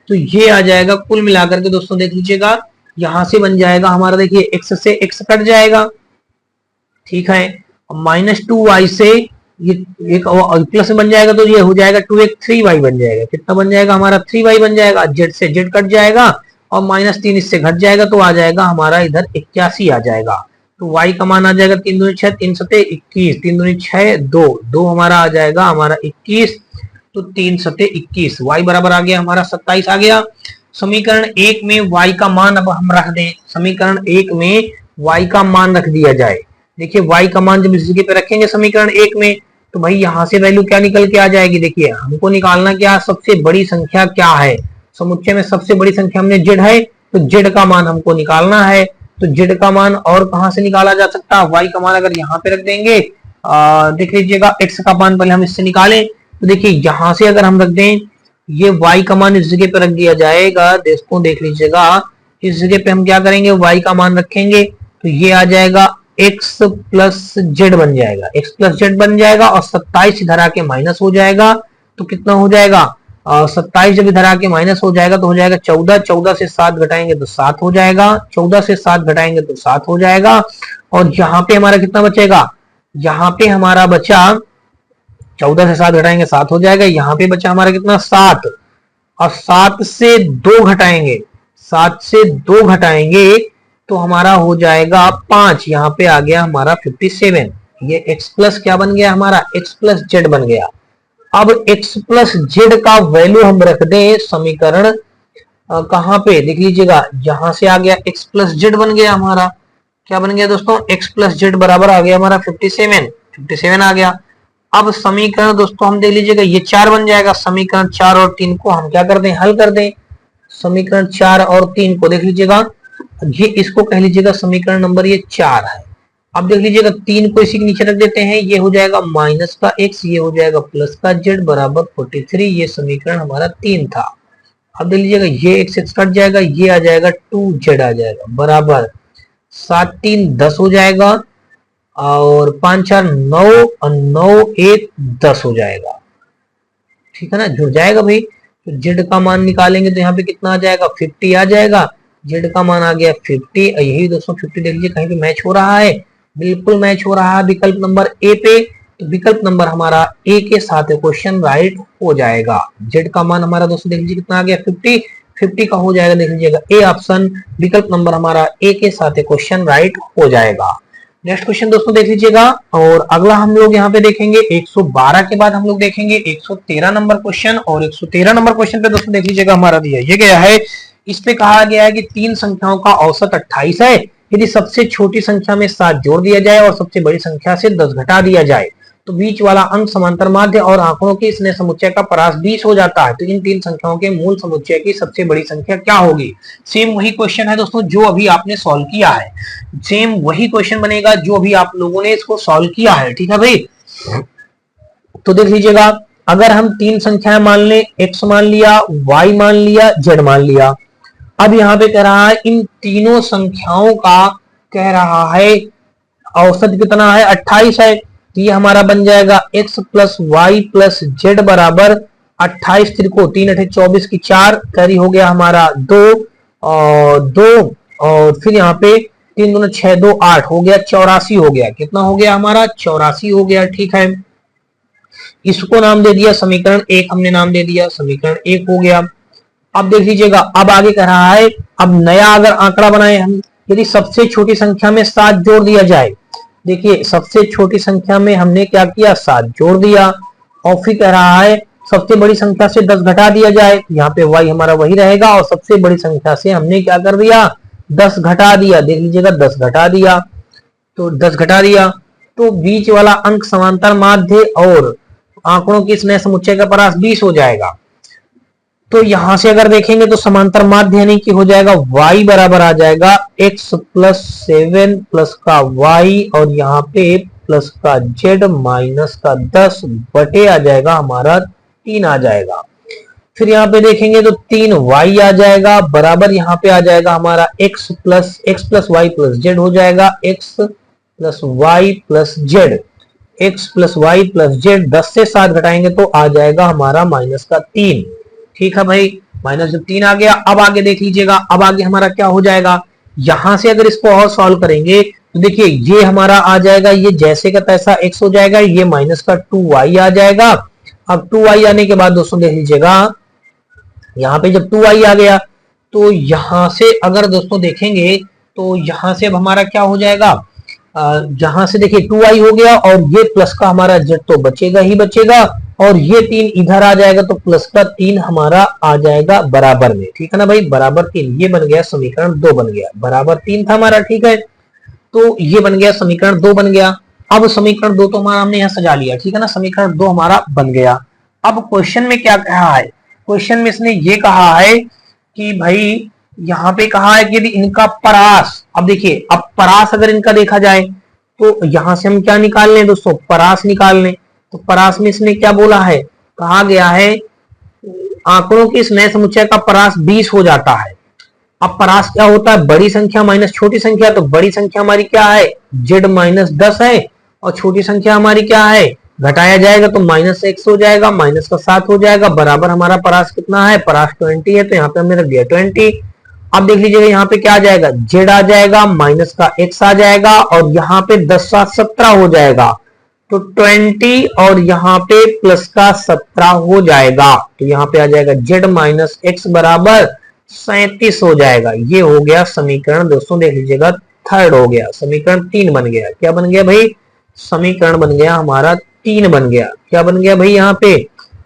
तो ये आ जाएगा कुल मिलाकर के दोस्तों देख लीजिएगा यहां से बन जाएगा हमारा, देखिए x से x कट जाएगा, ठीक है। -2y से ये एक प्लस में बन जाएगा तो ये हो जाएगा 2x 3y बन जाएगा, कितना बन जाएगा हमारा 3y बन जाएगा। z से z कट जाएगा और -3 इससे घट जाएगा तो आ जाएगा हमारा इधर 81 आ जाएगा। तो y का मान आ जाएगा 3 दूनी 6 3 सते 21, 3 दूनी 6 2 2 हमारा आ जाएगा हमारा 21, तो 3 सते 21, y बराबर आ गया हमारा 27 आ गया। समीकरण 1 में y का मान अब हम रख दें, समीकरण 1 में y का मान रख दिया जाए। देखिए y का मान जब इस जगह पे रखेंगे समीकरण 1 में तो भाई यहां से वैल्यू क्या निकल के आ जाएगी, देखिए हमको निकालना क्या, सबसे बड़ी संख्या क्या है, समुच्चय में सबसे बड़ी संख्या हमने z है तो z का मान हमको निकालना है। तो z का मान और कहां से निकाला जा सकता है, y का मान अगर यहाँ पे रख देंगे, देख लीजिएगा x का मान पहले हम इससे निकालें तो देखिए यहां से अगर हम रख दें ये y का मान इस जगह पे रख दिया जाएगा, दोस्तों देख लीजिएगा इस जगह पे हम क्या करेंगे y का मान रखेंगे तो ये आ जाएगा x प्लस जेड बन जाएगा, x प्लस जेड बन जाएगा और 27 इधर आके माइनस हो जाएगा तो कितना हो जाएगा 27 जब इधर आके माइनस हो जाएगा तो हो जाएगा 14, 14 से 7 घटाएंगे तो 7 हो जाएगा, 14 से 7 घटाएंगे तो 7 हो जाएगा। और यहाँ पे हमारा कितना बचेगा, यहाँ पे हमारा बचा 14 से 7 घटाएंगे 7 हो जाएगा, यहाँ पे बचा हमारा कितना 7 और 7 से 2 घटाएंगे, 7 से 2 घटाएंगे तो हमारा हो जाएगा 5, यहाँ पे आ गया हमारा 57। ये x प्लस क्या बन गया हमारा, x प्लस जेड बन गया। अब x प्लस जेड का वैल्यू हम रख दें समीकरण कहां पे, देख लीजिएगा यहां से आ गया x प्लस जेड बन गया हमारा, क्या बन गया दोस्तों x प्लस जेड बराबर आ गया हमारा 57 आ गया। अब समीकरण दोस्तों हम देख लीजिएगा ये 4 बन जाएगा, समीकरण 4 और 3 को हम क्या कर दें, हल कर दें। समीकरण 4 और 3 को देख लीजिएगा, ये इसको कह लीजिएगा समीकरण नंबर ये 4 है। अब देख लीजिएगा 3 को इसी के नीचे रख देते हैं, ये हो जाएगा माइनस का x, ये हो जाएगा प्लस का z बराबर 43, ये समीकरण हमारा 3 था। अब देख लीजिएगा ये x कट जाएगा, ये आ जाएगा 2z आ जाएगा बराबर 7 3 10 हो जाएगा और 5 4 9 और 9 1 10 हो जाएगा, ठीक है ना, जुड़ जाएगा भाई। तो z का मान निकालेंगे तो यहाँ पे कितना आ जाएगा 50 आ जाएगा, z का मान आ गया 50। यही दोस्तों 50 देख लीजिए कहीं पे मैच हो रहा है, बिल्कुल मैच हो रहा है विकल्प नंबर ए पे, तो विकल्प नंबर हमारा ए के साथ क्वेश्चन राइट हो जाएगा। z का मान हमारा दोस्तों देख लीजिए कितना आ गया 50 का हो जाएगा, देख लीजिएगा ए ऑप्शन विकल्प नंबर हमारा ए के साथ क्वेश्चन राइट हो जाएगा। नेक्स्ट क्वेश्चन दोस्तों देख लीजिएगा, और अगला हम लोग यहाँ पे देखेंगे 112 के बाद हम लोग देखेंगे 113 नंबर क्वेश्चन। और 113 नंबर क्वेश्चन पे दोस्तों देख लीजिएगा हमारा दिया ये गया है, इस पे कहा गया है कि 3 संख्याओं का औसत 28 है, यदि सबसे छोटी संख्या में 7 जोड़ दिया जाए और सबसे बड़ी संख्या से 10 घटा दिया जाए तो बीच वाला अंक समांतर माध्य और आंकड़ों के स्नेह समुच्चय का परास 20 हो जाता है, तो इन 3 संख्याओं के मूल समुच्चय की सबसे बड़ी संख्या क्या होगी। सेम वही क्वेश्चन है दोस्तों जो अभी आपने सॉल्व किया है, सेम वही क्वेश्चन बनेगा जो अभी आप लोगों ने इसको सॉल्व किया है, ठीक है भाई। तो देख लीजिएगा अगर हम 3 संख्याएं मान लें, x मान लिया, y मान लिया, z मान लिया, अब यहाँ पे कह रहा है इन तीनों संख्याओं का कह रहा है औसत कितना है 28 है, तो ये हमारा बन जाएगा x plus Y plus Z बराबर 28 त्रिको 3 8 24 की 4 कैरी हो गया हमारा 2 और फिर यहाँ पे 3 दूना 6 2 8 हो गया 84 हो गया, कितना हो गया हमारा 84 हो गया, ठीक है। इसको नाम दे दिया समीकरण 1, हमने नाम दे दिया समीकरण 1 हो गया। अब देख लीजिएगा अब आगे कह रहा है अब नया अगर आंकड़ा बनाए हम, यदि सबसे छोटी संख्या में 7 जोड़ दिया जाए, देखिए सबसे छोटी संख्या में हमने क्या किया 7 जोड़ दिया, और फिर कह रहा है सबसे बड़ी संख्या से 10 घटा दिया जाए, यहाँ पे y हमारा वही रहेगा और सबसे बड़ी संख्या से हमने क्या कर दिया 10 घटा दिया, देख लीजिएगा 10 घटा दिया, तो 10 घटा दिया तो बीच वाला अंक समांतर माध्य और आंकड़ों के स्नेह समुच्चय का परास 20 हो जाएगा। तो यहां से अगर देखेंगे तो समांतर माध्य यानी कि हो जाएगा y बराबर आ जाएगा x प्लस 7 प्लस का y और यहाँ पे प्लस का जेड माइनस का 10 बटे आ जाएगा हमारा 3 आ जाएगा। फिर यहाँ पे देखेंगे तो 3y आ जाएगा बराबर यहाँ पे आ जाएगा हमारा x plus Y plus Z हो जाएगा। x plus Y plus Z, x plus Y plus Z 10 से 7 घटाएंगे तो आ जाएगा हमारा माइनस का 3। ठीक है भाई, माइनस जब 3 आ गया, अब आगे देख लीजिएगा, अब आगे हमारा क्या हो जाएगा, यहां से अगर इसको और सॉल्व करेंगे तो देखिए ये हमारा आ जाएगा, ये जैसे का तैसा x हो जाएगा, ये माइनस का 2y आ जाएगा। अब 2y आने के बाद दोस्तों देख लीजिएगा, यहाँ पे जब 2y आ गया तो यहां से अगर दोस्तों देखेंगे तो यहां से अब हमारा क्या हो जाएगा, जहां से देखिए 2y हो गया और ये प्लस का हमारा z तो बचेगा ही बचेगा, और ये 3 इधर आ जाएगा तो प्लस का 3 हमारा आ जाएगा बराबर में। ठीक है ना भाई, बराबर 3 ये बन गया, समीकरण 2 बन गया। बराबर 3 था हमारा, ठीक है, तो ये बन गया समीकरण 2 बन गया। अब समीकरण 2 तो हमारा हमने यहाँ सजा लिया, ठीक है ना, समीकरण 2 हमारा बन गया। अब क्वेश्चन में क्या कहा है, क्वेश्चन में इसने ये कहा है कि भाई यहाँ पे कहा है कि यदि इनका परास, अब देखिए अब परास अगर इनका देखा जाए तो यहां से हम क्या निकाल लें दोस्तों, परास निकाल लें। तो परास में इसने क्या बोला है, कहा गया है आंकड़ों के इस नए समुच्चय का परास 20 हो जाता है। अब परास क्या होता है, बड़ी संख्या माइनस छोटी संख्या, तो बड़ी संख्या हमारी क्या है, z माइनस 10 है, और छोटी संख्या हमारी क्या है, घटाया जाएगा तो माइनस x हो जाएगा, माइनस का 7 हो जाएगा, बराबर हमारा परास कितना है, परास 20 है, तो यहाँ पे हमने रख दिया 20। अब देख लीजिएगा यहाँ पे क्या आ जाएगा, z आ जाएगा, माइनस का x आ जाएगा, और यहाँ पे 10 7 17 हो जाएगा, तो 20 और यहाँ पे प्लस का 17 हो जाएगा, तो यहाँ पे आ जाएगा z माइनस x बराबर 37 हो जाएगा। ये हो गया समीकरण दोस्तों, देख लीजिएगा थर्ड हो गया, समीकरण 3 बन गया। क्या बन गया भाई, समीकरण बन गया हमारा 3 बन गया। क्या बन गया भाई, यहाँ पे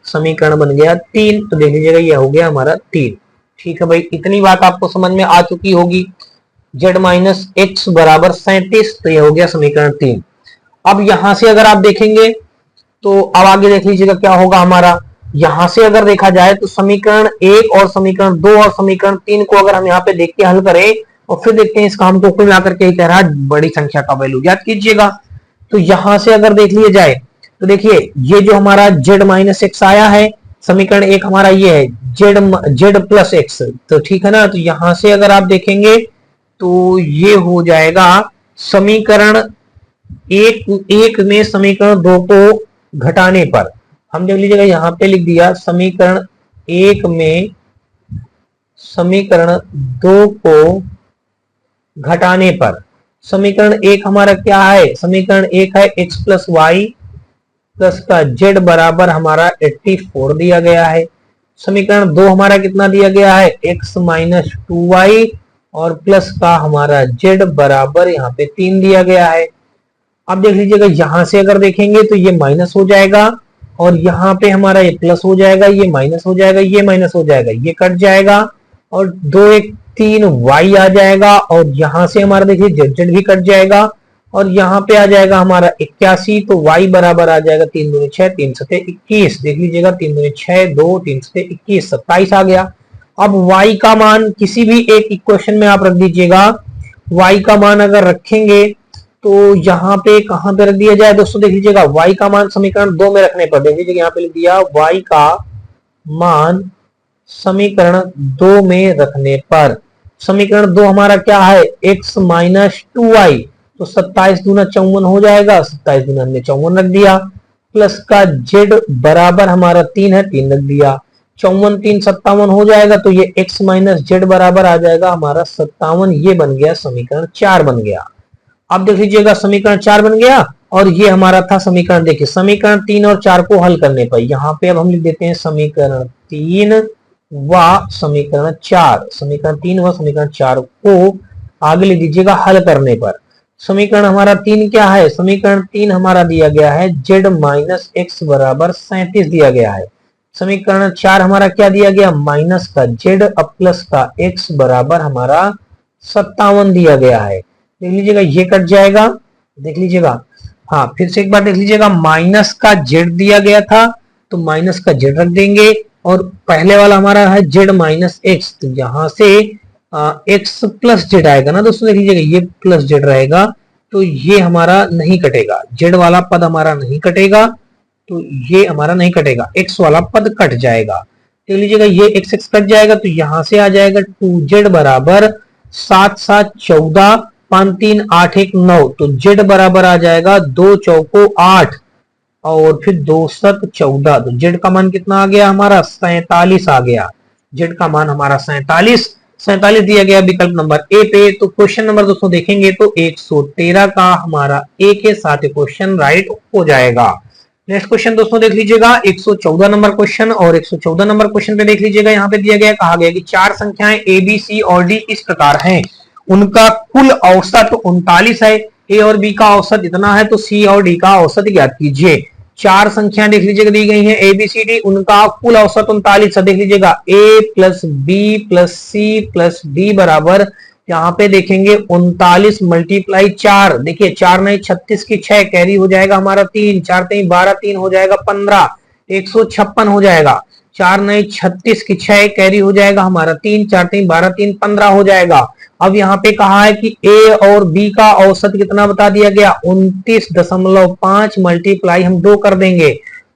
समीकरण बन गया 3, तो देख लीजिएगा ये हो गया हमारा 3। ठीक है भाई, इतनी बात आपको समझ में आ चुकी होगी, z माइनस एक्स बराबर 37, तो ये हो गया समीकरण 3। अब यहां से अगर आप देखेंगे तो अब आगे देख लीजिएगा क्या होगा हमारा, यहां से अगर देखा जाए तो समीकरण 1 और समीकरण 2 और समीकरण 3 को अगर हम यहाँ पे देख के हल करें और फिर देखते हैं इस काम को कुल मिलाकर के कह रहा है बड़ी संख्या का वैल्यू ज्ञात कीजिएगा। तो यहां से अगर देख लिया जाए तो देखिए ये जो हमारा z माइनस एक्स आया है, समीकरण 1 हमारा ये है z प्लस एक्स, तो ठीक है ना, तो यहां से अगर आप देखेंगे तो ये हो जाएगा समीकरण 1 में समीकरण 2 को घटाने पर, हम देख लीजिएगा यहाँ पे लिख दिया समीकरण 1 में समीकरण 2 को घटाने पर, समीकरण 1 हमारा क्या है, समीकरण 1 है x प्लस वाई प्लस का z बराबर हमारा 84 दिया गया है। समीकरण 2 हमारा कितना दिया गया है, x माइनस 2y और प्लस का हमारा z बराबर यहाँ पे 3 दिया गया है। अब देख लीजिएगा यहां से अगर देखेंगे तो ये माइनस हो जाएगा और यहाँ पे हमारा ये प्लस हो जाएगा, ये माइनस हो जाएगा, ये माइनस हो जाएगा, ये कट जाएगा और 2 1 3 y आ जाएगा, और यहां से हमारा देखिए z भी कट जाएगा और यहाँ पे आ जाएगा हमारा 81, तो y बराबर आ जाएगा 3 दूनी 6 3 सते 21, देख लीजिएगा 3 दूनी 6 2 3 सते 21 27 आ गया। अब y का मान किसी भी एक इक्वेशन में आप रख दीजिएगा, y का मान अगर रखेंगे तो यहाँ पे कहां पे रख दिया जाए दोस्तों, देख लीजिएगा y का मान समीकरण 2 में रखने पर, देख लीजिएगा यहाँ पे लिख दिया y का मान समीकरण 2 में रखने पर, समीकरण 2 हमारा क्या है, x माइनस 2y, तो 27 दूना 54 हो जाएगा, 27 दूना हमने 54 रख दिया, प्लस का z बराबर हमारा 3 है, 3 रख दिया, 54 3 57 हो जाएगा, तो ये x माइनस z बराबर आ जाएगा हमारा 57, ये बन गया समीकरण 4 बन गया। अब देख लीजिएगा समीकरण 4 बन गया और ये हमारा था समीकरण, देखिए समीकरण 3 और 4 को हल करने पर, यहाँ पे अब हम लिख देते हैं समीकरण 3 व समीकरण 4, समीकरण 3 व समीकरण 4 को आगे लिख दीजिएगा हल करने पर। समीकरण हमारा 3 क्या है, समीकरण 3 हमारा दिया गया है z माइनस एक्स बराबर 37 दिया गया है। समीकरण 4 हमारा क्या दिया गया, माइनस का z अब प्लस का x बराबर हमारा 57 दिया गया है। देख लीजिएगा ये कट जाएगा, देख लीजिएगा, हाँ फिर से एक बार देख लीजिएगा, माइनस का z दिया गया था तो माइनस का z रख देंगे और पहले वाला हमारा है z माइनस एक्स, तो यहां से x प्लस z आएगा ना दोस्तों, देख लीजिएगा ये प्लस z रहेगा, तो ये हमारा नहीं कटेगा, जेड वाला पद हमारा नहीं कटेगा, तो ये हमारा नहीं कटेगा, एक्स वाला पद कट जाएगा। देख लीजिएगा ये एक्स एक्स कट जाएगा, तो यहां से आ जाएगा 2z बराबर 7 7 14, 5 3 8 1 9, तो z बराबर आ जाएगा 2 चौको 8 और फिर 2 7 14, तो z का मान कितना आ गया हमारा 47 आ गया। z का मान हमारा 47 दिया गया विकल्प नंबर ए पे। तो क्वेश्चन नंबर दोस्तों देखेंगे तो 113 का हमारा ए के साथ क्वेश्चन राइट हो जाएगा। नेक्स्ट क्वेश्चन दोस्तों देख लीजिएगा 114 नंबर क्वेश्चन, और 114 नंबर क्वेश्चन पे देख लीजिएगा यहाँ पे दिया गया, कहा गया कि चार संख्याएं ए बी सी और डी इस प्रकार हैं, उनका कुल औसत 39 है, ए और बी का औसत इतना है, तो सी और डी का औसत ज्ञात कीजिए। चार संख्याएं देख लीजिएगा दी गई हैं ए बी सी डी, उनका कुल औसत 39 है। देख लीजिएगा A plus B plus C plus D बराबर, यहाँ पे देखेंगे 39 मल्टीप्लाई 4, देखिए 4 नहीं 36 की 6 कैरी हो जाएगा हमारा 3, 4 3 12, 3 हो जाएगा 15, 156 हो जाएगा। 4 नहीं 36 की 6 कैरी हो जाएगा हमारा 3, 4 3 12, 3 15 हो जाएगा। अब यहाँ पे कहा है कि ए और बी का औसत कितना बता दिया गया 29.5 मल्टीप्लाई हम 2 कर देंगे,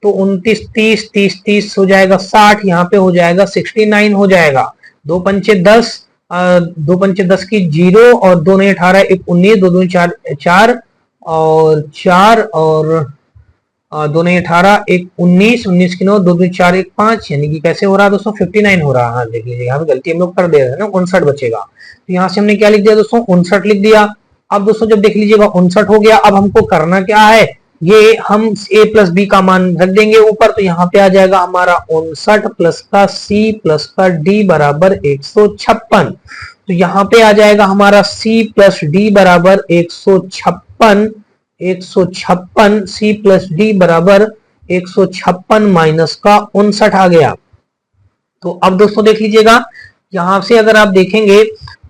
तो 29 30 30 30 हो जाएगा 60, यहाँ पे हो जाएगा 69 हो जाएगा। 2 पंचे 10, 2 पंचे 10 की 0 और 2 नहीं 18 1 19, 2 2 4 4 और 4 और 2 नहीं 18 1 19, 19 की 9, 2 2 4 1 5, यानी कि कैसे हो रहा है दोस्तों 59 हो रहा है। हाँ देख लीजिए यहाँ पे गलती हम लोग कर दे रहे हैं ना, 59 बचेगा, तो यहाँ से हमने क्या लिख दिया दोस्तों 59 लिख दिया। अब दोस्तों जब देख लीजिएगा 59 हो गया, अब हमको करना क्या है, ये हम a प्लस बी का मान रख देंगे ऊपर, तो यहाँ पे आ जाएगा हमारा 59 प्लस का c प्लस का d बराबर 156, तो यहाँ पे आ जाएगा हमारा c प्लस d बराबर 156, 156 c प्लस d बराबर 156 माइनस का 59 आ गया। तो अब दोस्तों देख लीजिएगा यहां से अगर आप देखेंगे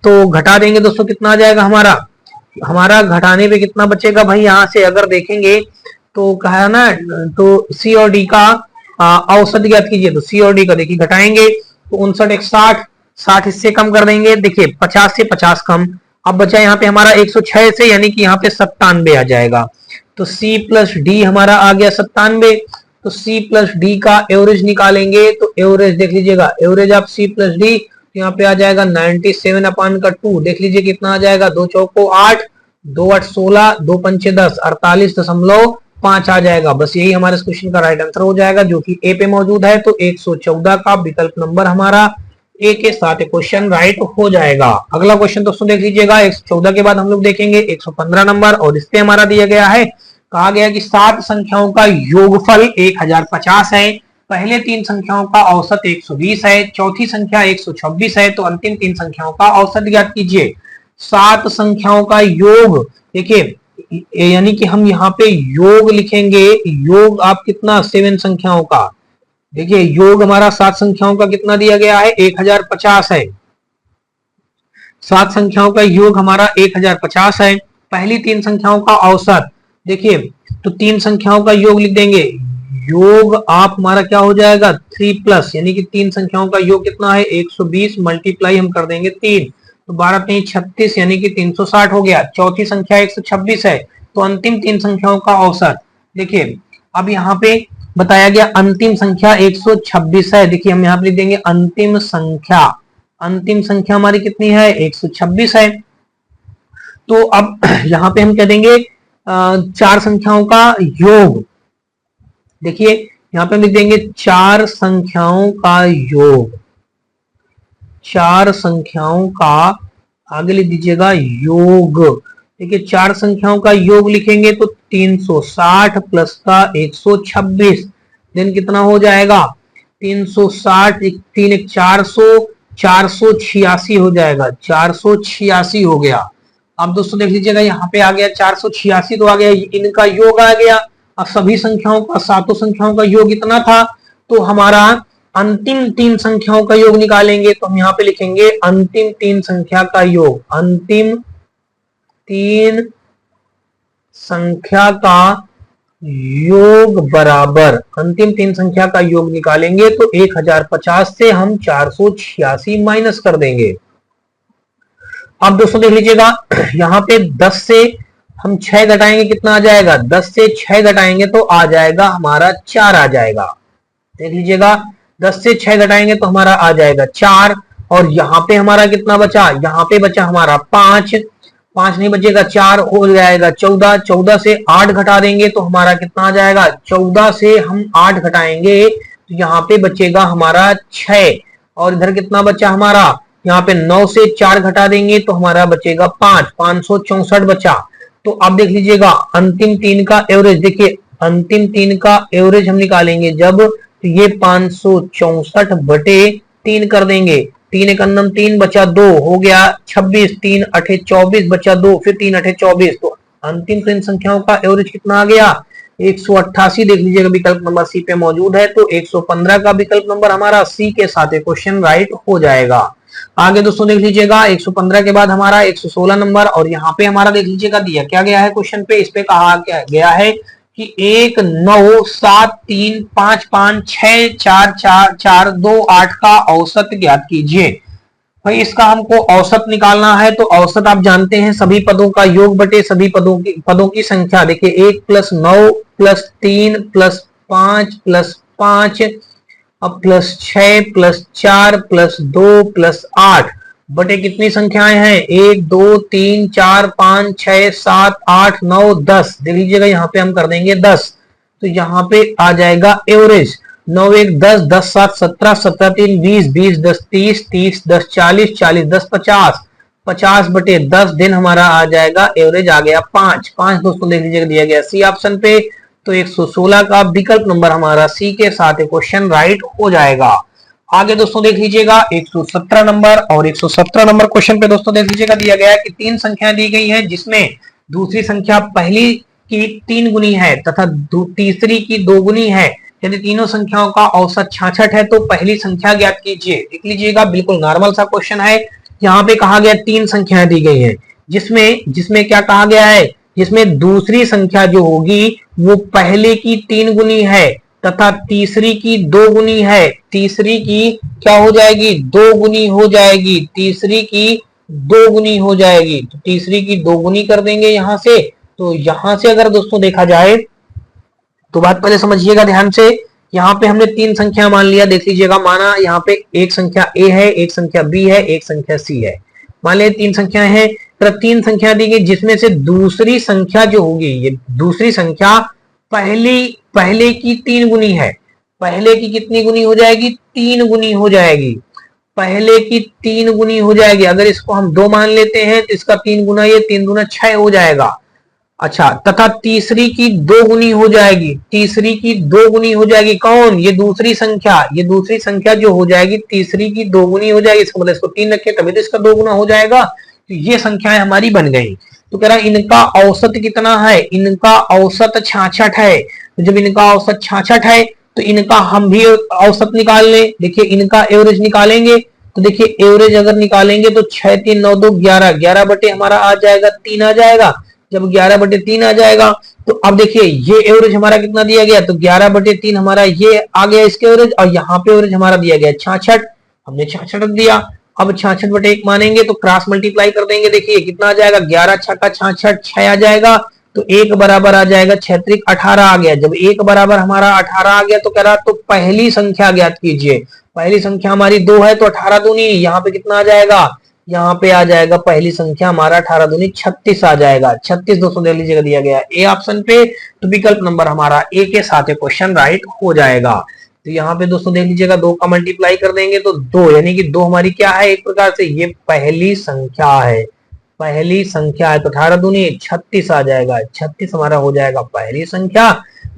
तो घटा देंगे दोस्तों कितना आ जाएगा हमारा घटाने पे कितना बचेगा भाई, यहां से अगर देखेंगे तो कहा ना, तो सी और डी का औसत ज्ञात कीजिए, तो सी और डी का देखिए घटाएंगे तो 59 एक 60, 60 इससे कम कर देंगे, देखिए 50 से 50 कम, अब बचा यहाँ पे हमारा 106 से, यानी कि यहाँ पे 97 आ जाएगा, तो सी प्लस डी हमारा आ गया 97, तो सी प्लस डी का एवरेज निकालेंगे, तो एवरेज देख लीजिएगा, average of C plus D यहाँ पे आ जाएगा 97 अपान का 2, देख लीजिए कितना आ जाएगा 2 चौको 8, 2 8 16, 2 पंचे 10, 48.5 आ जाएगा। बस यही हमारे क्वेश्चन का राइट आंसर हो जाएगा जो कि ए पे मौजूद है। तो 114 का विकल्प नंबर हमारा ए के साथ क्वेश्चन राइट हो जाएगा। अगला क्वेश्चन दोस्तों देख लीजिएगा 114 के बाद हम लोग देखेंगे 115 नंबर, और इससे हमारा दिया गया है, कहा गया कि 7 संख्याओं का योगफल 1050 है, पहले 3 संख्याओं का औसत 120 है, चौथी संख्या 126 है, तो अंतिम 3 संख्याओं का औसत ज्ञात कीजिए। 7 संख्याओं का योग, देखिए यानी कि हम यहाँ पे योग लिखेंगे, योग आप कितना 7 संख्याओं का, देखिए योग हमारा 7 संख्याओं का कितना दिया गया है 1050 है, 7 संख्याओं का योग हमारा 1050 है, पहली 3 संख्याओं का औसत, देखिए तो 3 संख्याओं का योग लिख देंगे, योग आप हमारा क्या हो जाएगा 3 प्लस, यानी कि 3 संख्याओं का योग कितना है 120 मल्टीप्लाई हम कर देंगे 3, तो 12 3 36, यानी कि 360 हो गया। चौथी संख्या 126 है, तो अंतिम 3 संख्याओं का औसत, देखिए अब यहाँ पे बताया गया अंतिम संख्या 126 है, देखिए हम यहाँ पे लिख देंगे अंतिम संख्या हमारी कितनी है 126 है। तो अब यहाँ पे हम कह देंगे 4 संख्याओं का योग, देखिए यहाँ पे हम लिख देंगे 4 संख्याओं का योग, 4 संख्याओं का आगे लिख दीजिएगा योग, देखिए 4 संख्याओं का योग लिखेंगे तो 360 प्लस का 126, देन कितना हो जाएगा 360 3 1 400, 486 हो जाएगा, 486 हो गया। अब दोस्तों देख लीजिएगा यहाँ पे आ गया 486 तो आ गया, इनका योग आ गया। अब सभी संख्याओं का 7 संख्याओं का योग इतना था, तो हमारा अंतिम 3 संख्याओं का योग निकालेंगे, तो हम यहाँ पे लिखेंगे अंतिम 3 संख्या का योग, अंतिम 3 संख्या का योग बराबर, अंतिम 3 संख्या का योग निकालेंगे तो 1050 से हम 486 माइनस कर देंगे। अब दोस्तों देख लीजिएगा यहाँ पे 10 से हम 6 घटाएंगे कितना आ जाएगा, 10 से 6 घटाएंगे तो आ जाएगा हमारा 4 आ जाएगा। देख लीजिएगा 10 से 6 घटाएंगे तो हमारा आ जाएगा 4। और यहाँ पे हमारा कितना बचा, यहाँ पे बचा हमारा 5, 5 नहीं बचेगा 4 हो जाएगा 14, 14 से 8 घटा देंगे तो हमारा कितना आ जाएगा, 14 से हम 8 घटाएंगे तो यहाँ पे बचेगा हमारा 6। और इधर कितना बचा हमारा, यहाँ पे 9 से 4 घटा देंगे तो हमारा बचेगा 5, 564 बचा। तो अब देख लीजिएगा अंतिम 3 का एवरेज, देखिए अंतिम 3 का एवरेज हम निकालेंगे जब, तो ये 564 बटे 3 कर देंगे, 3 एक अन्नम 3 बचा 2 हो गया 26, 3 अठे 24 बचा 2, फिर 3 अठे 24। तो अंतिम 3 संख्याओं का एवरेज कितना आ गया, 188। देख लीजिएगा विकल्प नंबर सी पे मौजूद है, तो 115 का विकल्प नंबर हमारा सी के साथ क्वेश्चन राइट हो जाएगा। आगे दोस्तों देख लीजिएगा 115 के बाद हमारा 116 नंबर, और यहाँ पे हमारा देख लीजिएगा दिया क्या गया है क्वेश्चन पे, इस पे कहा गया है कि 1 9 7 3 5 5 6 4 4 4 2 8 का औसत ज्ञात कीजिए। भाई इसका हमको औसत निकालना है, तो औसत आप जानते हैं सभी पदों का योग बटे सभी पदों की संख्या। देखिए 1 + 9 + 3 + 5 + 5 अब +6 + 4 + 2 + 8 बटे कितनी संख्याएं हैं, 1 2 3 4 5 6 7 8 9 10। देख लीजिएगा यहाँ पे हम कर देंगे 10, तो यहाँ पे आ जाएगा एवरेज 9 1 10 10 7 17 17 3 20 20 10 30 30 10 40 40 10 50 50 बटे 10 दिन हमारा आ जाएगा एवरेज आ गया 5 5। दोस्तों देख लीजिएगा दिया गया सी ऑप्शन पे, तो 116 का विकल्प नंबर हमारा सी के साथ क्वेश्चन राइट हो जाएगा। आगे दोस्तों देख लीजिएगा 117 नंबर, और 117 नंबर क्वेश्चन पे दोस्तों देख लीजिएगा दिया गया है कि 3 संख्याएं दी गई हैं जिसमें दूसरी संख्या पहली की 3 गुनी है तथा तीसरी की 2 गुनी है। यदि तीनों संख्याओं का औसत 66 है तो पहली संख्या ज्ञात कीजिए। देख लीजिएगा बिल्कुल नॉर्मल सा क्वेश्चन है। यहाँ पे कहा गया 3 संख्याएं दी गई हैं जिसमें क्या कहा गया है, जिसमें दूसरी संख्या जो होगी वो पहले की 3 गुनी है तथा तीसरी की 2 गुनी है। तीसरी की क्या हो जाएगी, 2 गुनी हो जाएगी, तीसरी की 2 गुनी हो जाएगी, तो तीसरी की 2 गुनी कर देंगे यहां से। तो यहां से अगर दोस्तों देखा जाए तो बात पहले समझिएगा ध्यान से, यहाँ पे हमने 3 संख्या मान लिया। देख लीजिएगा माना यहाँ पे एक संख्या ए है, एक संख्या बी है, एक संख्या सी है। मान लिया 3 संख्याएं हैं, तो 3 संख्या दी गई जिसमें से दूसरी संख्या जो होगी, ये दूसरी संख्या पहले की 3 गुनी है। पहले की कितनी गुनी हो जाएगी, 3 गुनी हो जाएगी। पहले की 3 गुनी हो जाएगी। अगर इसको हम 2 मान लेते हैं तो इसका 3 गुना, ये 3 गुना 6 हो जाएगा। अच्छा, तथा तीसरी की 2 गुनी हो जाएगी। तीसरी की 2 गुनी हो जाएगी कौन, ये दूसरी संख्या। ये दूसरी संख्या जो हो जाएगी तीसरी की 2 गुनी हो जाएगी। इसका मतलब इसको 3 रखे तभी तो इसका 2 गुना हो जाएगा। तो ये संख्याएं हमारी बन गई। तो कह रहा है इनका औसत कितना है, इनका औसत 66 है। तो जब इनका औसत 66 है तो इनका हम भी औसत निकाल लें। देखिए इनका एवरेज निकालेंगे, तो देखिए एवरेज अगर निकालेंगे तो 6 3 9 2 11, 11 बटे हमारा आ जाएगा 3 आ जाएगा। जब 11 बटे 3 आ जाएगा तो अब देखिए ये एवरेज हमारा कितना दिया गया, तो 11 बटे 3 हमारा ये आ गया इसके एवरेज, और यहाँ पे एवरेज हमारा दिया गया 66, हमने 66 दिया। अब 66 बटे 1 मानेंगे तो क्रॉस मल्टीप्लाई कर देंगे। देखिए कितना आ जाएगा, 11 छक्का 66, 6 आ जाएगा, तो 1 बराबर आ जाएगा 6 त्रिक 18 आ गया। जब 1 बराबर हमारा 18 आ गया तो कह रहा तो पहली संख्या ज्ञात कीजिए। पहली संख्या हमारी 2 है तो 18 दूनी, यहाँ पे कितना आ जाएगा, यहाँ पे आ जाएगा पहली संख्या हमारा 18 दूनी 36 आ जाएगा। 36 दोस्तों देख लीजिएगा दिया गया ए ऑप्शन पे, तो विकल्प नंबर हमारा ए के साथ क्वेश्चन राइट हो जाएगा। तो यहाँ पे दोस्तों देख लीजिएगा 2 का मल्टीप्लाई कर देंगे तो 2, यानी कि 2 हमारी क्या है, एक प्रकार से ये पहली संख्या है। पहली संख्या है तो 18 दूनी 36 आ जाएगा। 36 हमारा हो जाएगा पहली संख्या।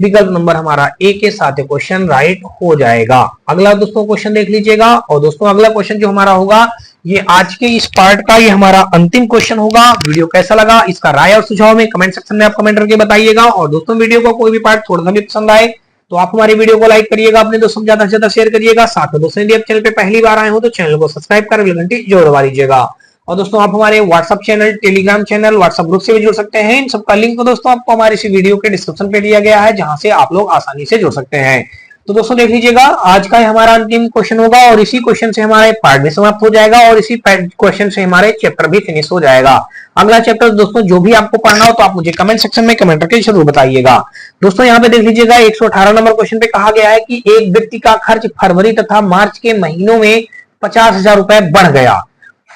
विकल्प नंबर हमारा ए के साथ क्वेश्चन राइट हो जाएगा। अगला दोस्तों क्वेश्चन देख लीजिएगा। और दोस्तों अगला क्वेश्चन जो हमारा होगा ये आज के इस पार्ट का ये हमारा अंतिम क्वेश्चन होगा। वीडियो कैसा लगा इसका राय और सुझाव में कमेंट सेक्शन में आप कमेंट करके बताइएगा। और दोस्तों वीडियो को कोई भी पार्ट थोड़ा सा भी पसंद आए तो आप हमारी वीडियो को लाइक करिएगा, अपने दोस्तों से ज्यादा शेयर करिएगा। साथ में दोस्तों यदि आप चैनल पे पहली बार आए हो तो चैनल को सब्सक्राइब कर घंटी जरूर दबा लीजिएगा। और दोस्तों आप हमारे WhatsApp channel, Telegram channel, WhatsApp group से भी जुड़ सकते हैं। इन सबका लिंक तो दोस्तों आपको हमारे इसी वीडियो के डिस्क्रिप्शन पे दिया गया है, जहां से आप लोग आसानी से जुड़ सकते हैं। तो दोस्तों देख लीजिएगा आज का हमारा अंतिम क्वेश्चन होगा, और इसी क्वेश्चन से हमारे पार्ट भी समाप्त हो जाएगा, और इसी क्वेश्चन से हमारे चैप्टर भी फिनिश हो जाएगा। अगला चैप्टर दोस्तों जो भी आपको पढ़ना हो तो आप मुझे कमेंट सेक्शन में कमेंट करके जरूर बताइएगा। दोस्तों यहाँ पे देख लीजिएगा 118 नंबर क्वेश्चन पे कहा गया है कि एक व्यक्ति का खर्च फरवरी तथा मार्च के महीनों में 50,000 रुपए बढ़ गया।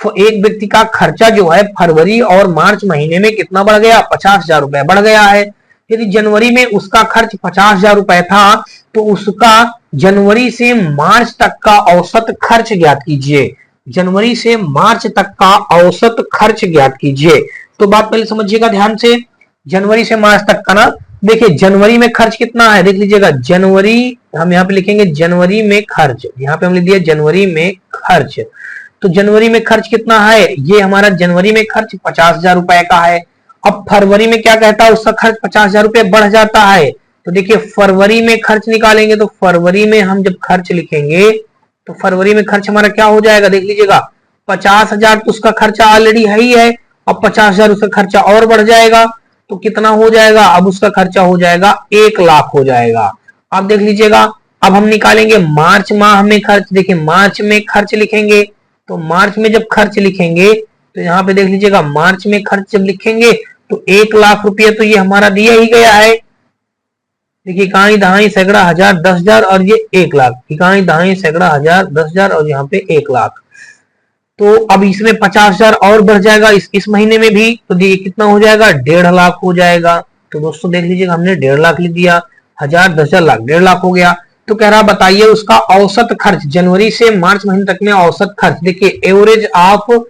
एक व्यक्ति का खर्चा जो है फरवरी और मार्च महीने में कितना बढ़ गया, 50,000 रुपए बढ़ गया है। यदि जनवरी में उसका खर्च 50,000 रुपए था तो उसका जनवरी से मार्च तक का औसत खर्च ज्ञात कीजिए। जनवरी से मार्च तक का औसत खर्च ज्ञात कीजिए। तो बात पहले समझिएगा ध्यान से, जनवरी से मार्च तक का ना, देखिए जनवरी में खर्च कितना है, देख लीजिएगा जनवरी, हम यहाँ पे लिखेंगे जनवरी में खर्च, यहाँ पे हम लिख दिया जनवरी में खर्च। तो जनवरी में खर्च कितना है, ये हमारा जनवरी में खर्च 50,000 रुपए का है। अब फरवरी में क्या कहता है, उसका खर्च 50,000 रुपए बढ़ जाता है। तो देखिए फरवरी में खर्च निकालेंगे तो फरवरी में हम जब खर्च लिखेंगे तो फरवरी में खर्च हमारा क्या हो जाएगा, देख लीजिएगा 50,000 तो उसका खर्चा ऑलरेडी है ही है, अब 50,000 उसका खर्चा और बढ़ जाएगा तो कितना हो जाएगा, अब उसका खर्चा हो जाएगा 1 लाख हो जाएगा। अब देख लीजिएगा, अब हम निकालेंगे मार्च माह में खर्च। देखिए मार्च में खर्च लिखेंगे तो मार्च में जब खर्च लिखेंगे तो यहाँ पे देख लीजिएगा मार्च में खर्च जब लिखेंगे तो 1 लाख रुपये तो ये हमारा दिया ही गया है। देखिए इकाई दहाई सैकड़ा हजार 10,000 और ये 1 लाख, इकाई दहाई सैकड़ा हजार 10,000 और यहाँ पे 1 लाख। तो अब इसमें 50,000 और बढ़ जाएगा इस महीने में भी, तो ये कितना हो जाएगा, 1.5 लाख हो जाएगा। तो दोस्तों देख लीजिएगा हमने 1.5 लाख लिख दिया, 1000 10,000 लाख 1.5 लाख हो गया। तो कह रहा बताइए उसका औसत खर्च जनवरी से मार्च महीने तक में औसत खर्च। देखिए एवरेज ऑफ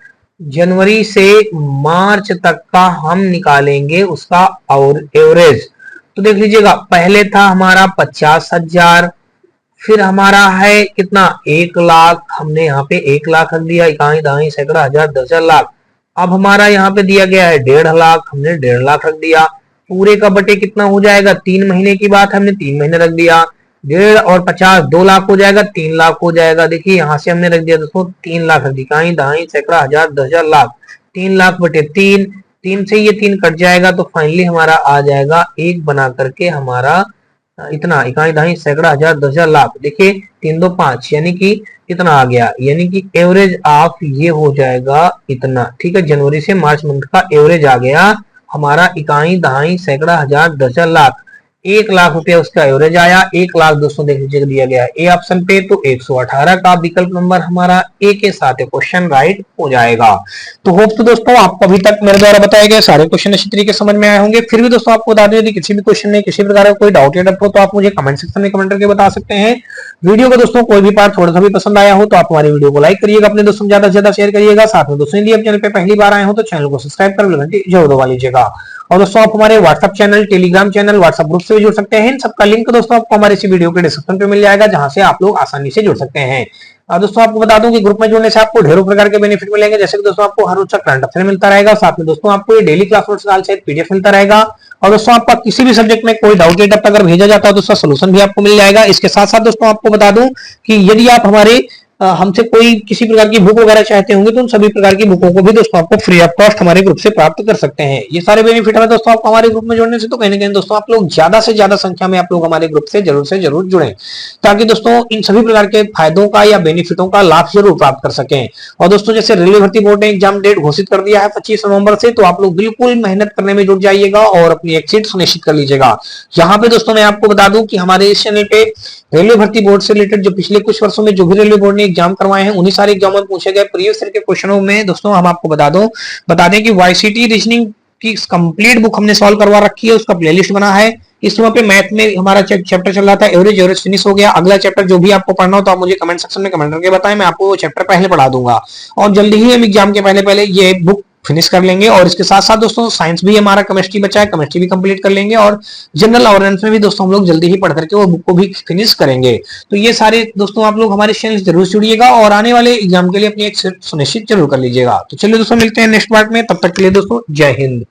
जनवरी से मार्च तक का हम निकालेंगे उसका और एवरेज। तो देख लीजिएगा पहले था हमारा 50,000, फिर हमारा है कितना 1 लाख, हमने यहाँ पे 1 लाख रख दिया, इकाई दहाई सैकड़ा हजार 10,000 लाख। अब हमारा यहाँ पे दिया गया है 1.5 लाख, हमने 1.5 लाख रख दिया। पूरे का बटे कितना हो जाएगा, 3 महीने की बात हमने 3 महीने रख दिया, 1.5 और 50 2 लाख हो जाएगा, 3 लाख हो जाएगा। देखिए यहाँ से हमने रख दिया दोस्तों 3 लाख रख दिया, इकाई दहाई सैकड़ा हजार 10,000 लाख, 3 लाख बटे 3, 3 से ये 3 कट जाएगा तो फाइनली हमारा आ जाएगा 1 बना करके हमारा इतना, इकाई दहाई सैकड़ा हजार 10,000 लाख। देखिए 3 2 5 यानी कि इतना आ गया, यानी कि एवरेज ऑफ ये हो जाएगा इतना। ठीक है, जनवरी से मार्च मंथ का एवरेज आ गया हमारा इकाई दहाई सैकड़ा हजार 10,000 लाख। 1 लाख रुपया उसका एवरेज आया। 1 लाख दोस्तों देख लीजिए दिया गया है ए ऑप्शन पे, तो 118 का विकल्प नंबर हमारा ए के साथ क्वेश्चन राइट हो जाएगा। तो होप तो दोस्तों आपको अभी तक मेरे द्वारा बताए गए सारे क्वेश्चन अच्छी तरीके समझ में आए होंगे। फिर भी दोस्तों आपको बता दें यदि किसी भी क्वेश्चन में किसी प्रकार का कोई डाउट या डर हो तो आप मुझे कमेंट सेक्शन में कमेंट करके बता सकते हैं। वीडियो को दोस्तों कोई भी पार्ट थोड़ा सा भी पसंद आया हो तो आप हमारी वीडियो को लाइक करिएगा, अपने दोस्तों ज्यादा से ज्यादा शेयर करिएगा। साथ में दोस्तों यदि आप चैनल पे पहली बार आए हो तो चैनल को सब्सक्राइब कर घंटी जरूर दबा लीजिएगा। और दोस्तों आप हमारे WhatsApp channel, Telegram channel, WhatsApp group से भी जुड़ सकते हैं। इन सबका लिंक दोस्तों आपको हमारे इसी वीडियो के डिस्क्रिप्शन पे मिल जाएगा, जहां से आप लोग आसानी से जुड़ सकते हैं। और दोस्तों आपको बता दूं कि ग्रुप में जुड़ने से आपको ढेरों प्रकार के बेनिफिट मिलेंगे, जैसे कि दोस्तों आपको हर रोज का करंट अफेयर मिलता रहेगा, साथ में दोस्तों आपको ये डेली क्लास नोट्स का सहित पीडीएफ मिलता रहेगा। और दोस्तों आपका किसी भी सब्जेक्ट में कोई डाउट या डर अगर भेजा जाता है तो उसका सोल्यूशन भी आपको मिल जाएगा। इसके साथ साथ दोस्तों आपको बता दूं कि यदि आप हमारे हमसे कोई किसी प्रकार की बुक वगैरह चाहते होंगे तो उन सभी प्रकार की बुकों को भी दोस्तों आपको फ्री ऑफ कॉस्ट हमारे ग्रुप से प्राप्त कर सकते हैं। ये सारे बेनिफिट है दोस्तों आपको हमारे ग्रुप में जुड़ने से, तो कहीं ना कहीं दोस्तों आप लोग ज्यादा से ज्यादा संख्या में आप लोग हमारे ग्रुप से जरूर जुड़ें, ताकि दोस्तों इन सभी प्रकार के फायदों का या बेनिफिटों का लाभ जरूर प्राप्त कर सकें। और दोस्तों जैसे रेलवे भर्ती बोर्ड ने एग्जाम डेट घोषित कर दिया है 25 नवंबर से, तो आप लोग बिल्कुल मेहनत करने में जुट जाइएगा और अपनी एक सीट सुनिश्चित कर लीजिएगा। यहाँ पे दोस्तों मैं आपको बता दूं कि हमारे इस चैनल पे रेलवे भर्ती बोर्ड से रिलेटेड जो पिछले कुछ वर्षों में जो भी रेलवे बोर्ड ने एग्जाम करवाए हैं उन्हीं सारे एग्जाम में पूछे गए प्रीवियस ईयर के क्वेश्चनों में दोस्तों हम आपको बता दें कि वाईसीटी रीजनिंग की कंप्लीट बुक हमने सॉल्व करवा रखी है, उसका प्लेलिस्ट बना है। इस समय पे मैथ में हमारा चैप्टर चल रहा था एवरेज फिनिश हो गया। अगला चैप्टर जो भी आपको पढ़ना हो तो आप मुझे कमेंट सेक्शन में कमेंट करके बताएं, मैं आपको वो चैप्टर पहले पढ़ा दूंगा। और जल्दी ही हम एग्जाम के पहले ये बुक फिनिश कर लेंगे। और इसके साथ साथ दोस्तों साइंस भी हमारा केमिस्ट्री बचा है, केमिस्ट्री भी कंप्लीट कर लेंगे। और जनरल अवेयरनेस में भी दोस्तों हम लोग जल्दी ही पढ़ करके वो बुक को भी फिनिश करेंगे। तो ये सारे दोस्तों आप लोग हमारे चैनल से जरूर जुड़िएगा और आने वाले एग्जाम के लिए अपनी एक सुनिश्चित जरूर कर लीजिएगा। तो चलिए दोस्तों मिलते हैं नेक्स्ट पार्ट में, तब तक के लिए दोस्तों जय हिंद।